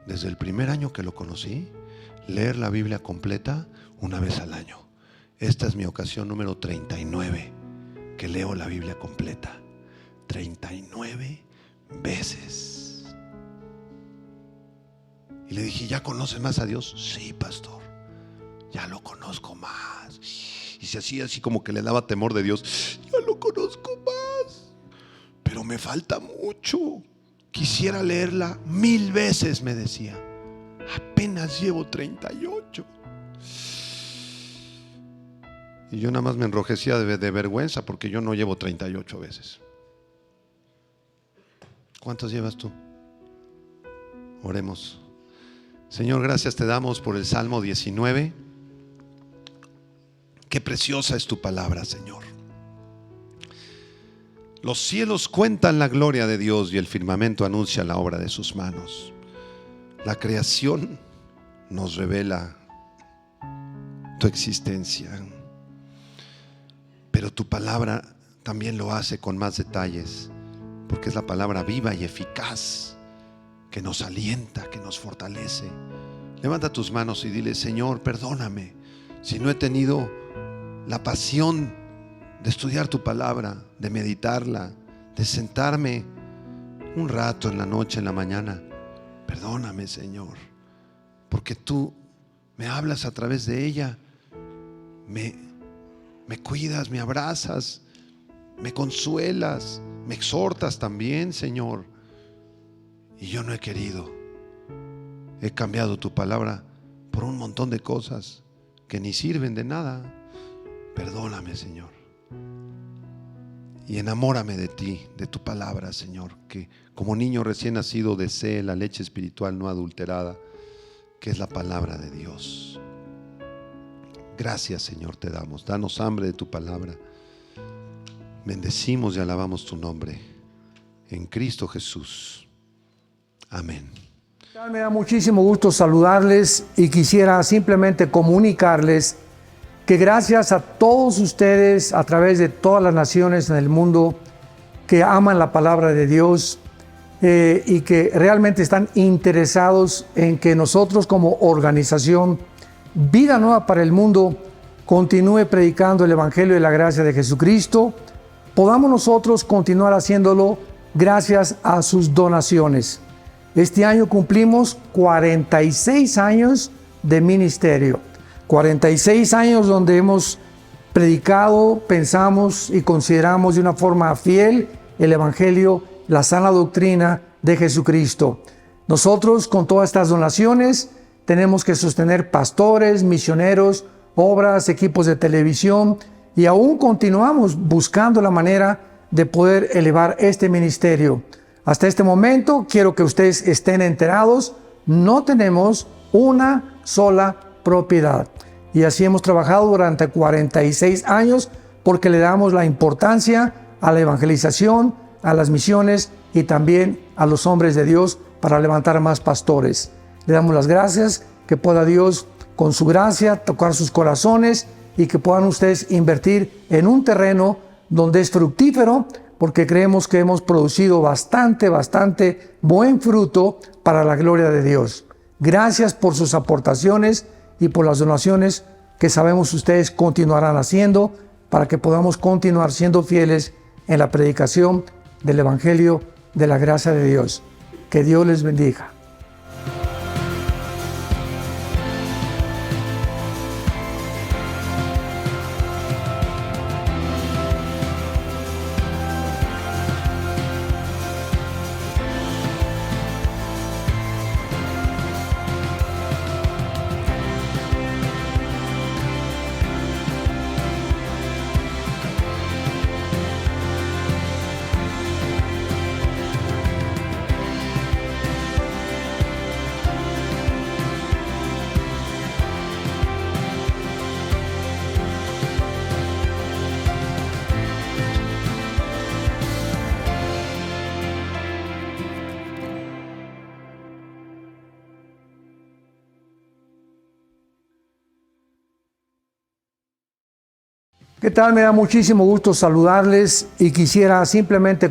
desde el primer año que lo conocí, leer la Biblia completa una vez al año. Esta es mi ocasión número 39 que leo la Biblia completa. 39 veces. Y le dije: ¿ya conoces más a Dios? Sí, pastor, ya lo conozco más. Y se hacía así como que le daba temor de Dios. Ya lo conozco más, pero me falta mucho. Quisiera leerla 1000 veces, me decía. Apenas llevo 38. Y yo nada más me enrojecía de vergüenza, porque yo no llevo 38 veces. ¿Cuántas llevas tú? Oremos. Señor, gracias te damos por el Salmo 19. Qué preciosa es tu palabra, Señor. Los cielos cuentan la gloria de Dios y el firmamento anuncia la obra de sus manos. La creación nos revela tu existencia, pero tu palabra también lo hace con más detalles, porque es la palabra viva y eficaz que nos alienta, que nos fortalece. Levanta tus manos y dile: Señor, perdóname si no he tenido la pasión de estudiar tu palabra, de meditarla, de sentarme un rato en la noche, en la mañana. Perdóname, Señor, porque tú me hablas a través de ella, me cuidas, me abrazas, me consuelas, me exhortas también, Señor. Y yo no he querido. He cambiado tu palabra por un montón de cosas que ni sirven de nada. Perdóname, Señor. Y enamórame de ti, de tu palabra, Señor, que como niño recién nacido desee la leche espiritual no adulterada, que es la palabra de Dios. Gracias, Señor, te damos. Danos hambre de tu palabra. Bendecimos y alabamos tu nombre en Cristo Jesús. Amén. Me da muchísimo gusto saludarles y quisiera simplemente comunicarles que gracias a todos ustedes a través de todas las naciones en el mundo que aman la palabra de Dios y que realmente están interesados en que nosotros como organización Vida Nueva para el Mundo continúe predicando el Evangelio de la gracia de Jesucristo, podamos nosotros continuar haciéndolo gracias a sus donaciones. Este año cumplimos 46 años de ministerio. 46 años donde hemos predicado, pensamos y consideramos de una forma fiel el Evangelio, la sana doctrina de Jesucristo. Nosotros con todas estas donaciones tenemos que sostener pastores, misioneros, obras, equipos de televisión y aún continuamos buscando la manera de poder elevar este ministerio. Hasta este momento quiero que ustedes estén enterados, no tenemos una sola propiedad. Y así hemos trabajado durante 46 años porque le damos la importancia a la evangelización, a las misiones y también a los hombres de Dios para levantar más pastores. Le damos las gracias, que pueda Dios con su gracia tocar sus corazones y que puedan ustedes invertir en un terreno donde es fructífero, porque creemos que hemos producido bastante buen fruto para la gloria de Dios. Gracias por sus aportaciones y por las donaciones que sabemos ustedes continuarán haciendo para que podamos continuar siendo fieles en la predicación del Evangelio de la gracia de Dios. Que Dios les bendiga. ¿Qué tal? Me da muchísimo gusto saludarles y quisiera simplemente